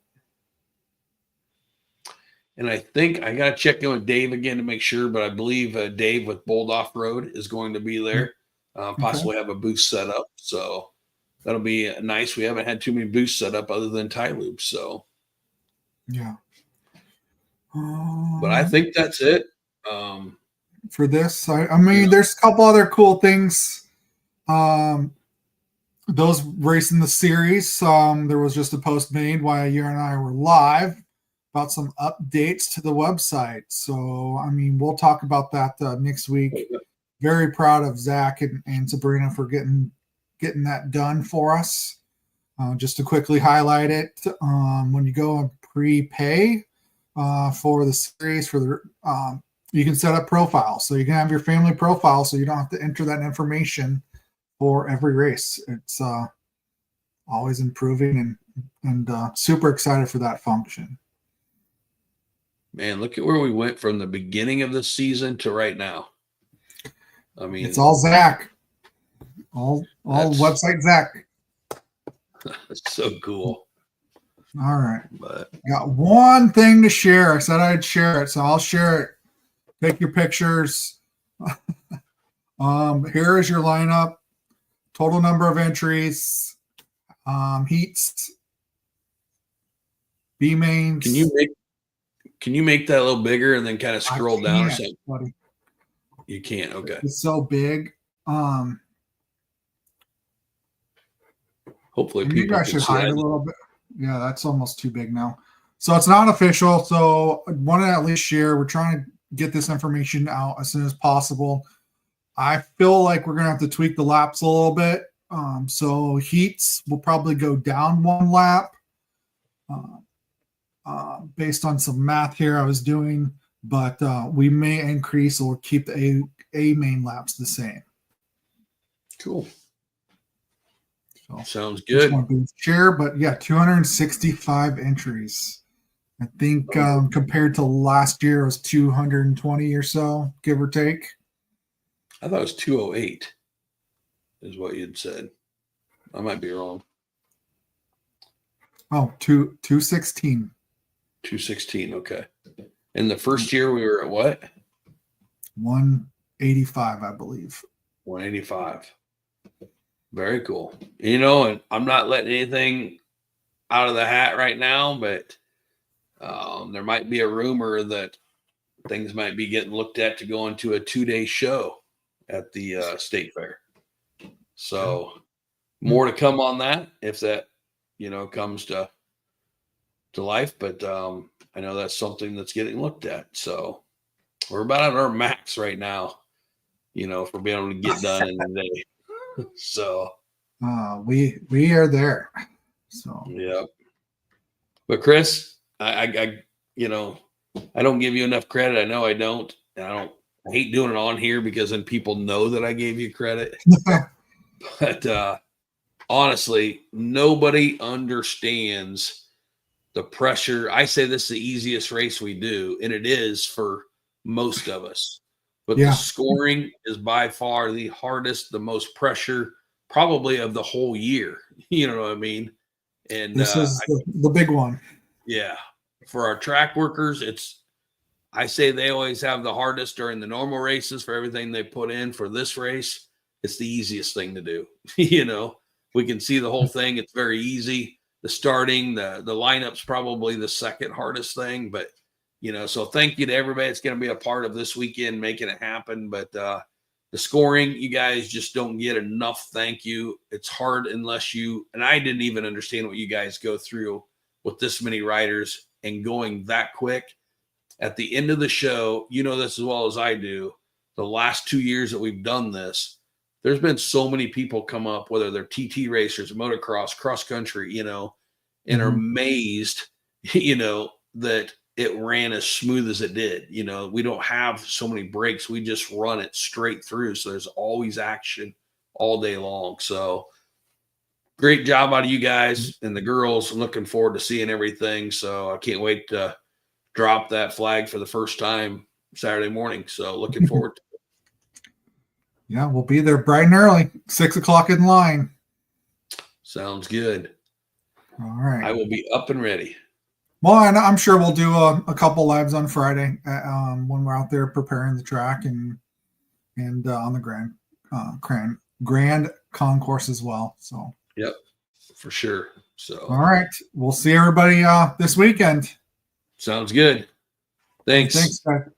And I think I got to check in with Dave again to make sure, but I believe Dave with Bold Off Road is going to be there, possibly have a booth set up. So that'll be nice. We haven't had too many booths set up other than Ty Lube. So, yeah. But I think that's it. For this, I mean, there's a couple other cool things. Those racing the series, there was just a post made while you and I were live about some updates to the website. So, I mean, we'll talk about that next week. Very proud of Zach and Sabrina for getting that done for us. Just to quickly highlight it, when you go and prepay for the series, you can set up profiles. So you can have your family profile so you don't have to enter that information for every race. It's always improving and super excited for that function. Man, look at where we went from the beginning of the season to right now. I mean, it's all Zach. All website Zach. That's so cool. All right. But got one thing to share. I said I'd share it, so I'll share it. Take your pictures. Here is your lineup. Total number of entries. Heats. B mains. Can you make that a little bigger and then kind of scroll down or something? Buddy. You can't. Okay. It's so big. Hopefully maybe people I should can hide a little bit. Yeah, that's almost too big now. So it's not official. So I want to at least share. We're trying to get this information out as soon as possible. I feel like we're going to have to tweak the laps a little bit. So heats will probably go down one lap based on some math here I was doing, but we may increase or keep the A main laps the same. Cool. So sounds good. Share, but yeah, 265 entries. I think compared to last year, it was 220 or so, give or take. I thought it was 208 is what you'd said. I might be wrong. Oh, 216. 216, okay. In the first year, we were at what? 185, I believe. 185. Very cool. And I'm not letting anything out of the hat right now, but there might be a rumor that things might be getting looked at to go into a 2-day show at the state fair. So more to come on that if that, comes to life. But I know that's something that's getting looked at. So we're about at our max right now, for being able to get done in the day. So we are there. So yeah. But Chris, I don't give you enough credit. I know I don't. And I hate doing it on here because then people know that I gave you credit. But honestly, nobody understands the pressure. I say this is the easiest race we do, and it is for most of us. But the scoring is by far the hardest, the most pressure probably of the whole year. You know what I mean? And this is the big one. Yeah. For our track workers, I say they always have the hardest during the normal races for everything they put in. For this race, it's the easiest thing to do. We can see the whole thing. It's very easy. The starting, the lineup's probably the second hardest thing, but so thank you to everybody that's going to be a part of this weekend making it happen. But the scoring, you guys just don't get enough thank you. It's hard unless and I didn't even understand what you guys go through with this many riders and going that quick. At the end of the show, this as well as I do, the last 2 years that we've done this, there's been so many people come up, whether they're TT racers, motocross, cross country, and are amazed, that it ran as smooth as it did. We don't have so many breaks. We just run it straight through. So there's always action all day long. So great job out of you guys and the girls. I'm looking forward to seeing everything. So I can't wait to drop that flag for the first time Saturday morning. So looking forward to it. Yeah, we'll be there bright and early, 6 o'clock in line. Sounds good. All right. I will be up and ready. Well, I'm sure we'll do a couple lives on Friday when we're out there preparing the track and on the grand concourse as well. So yep, for sure. So all right, we'll see everybody this weekend. Sounds good. Thanks. Thanks, guys.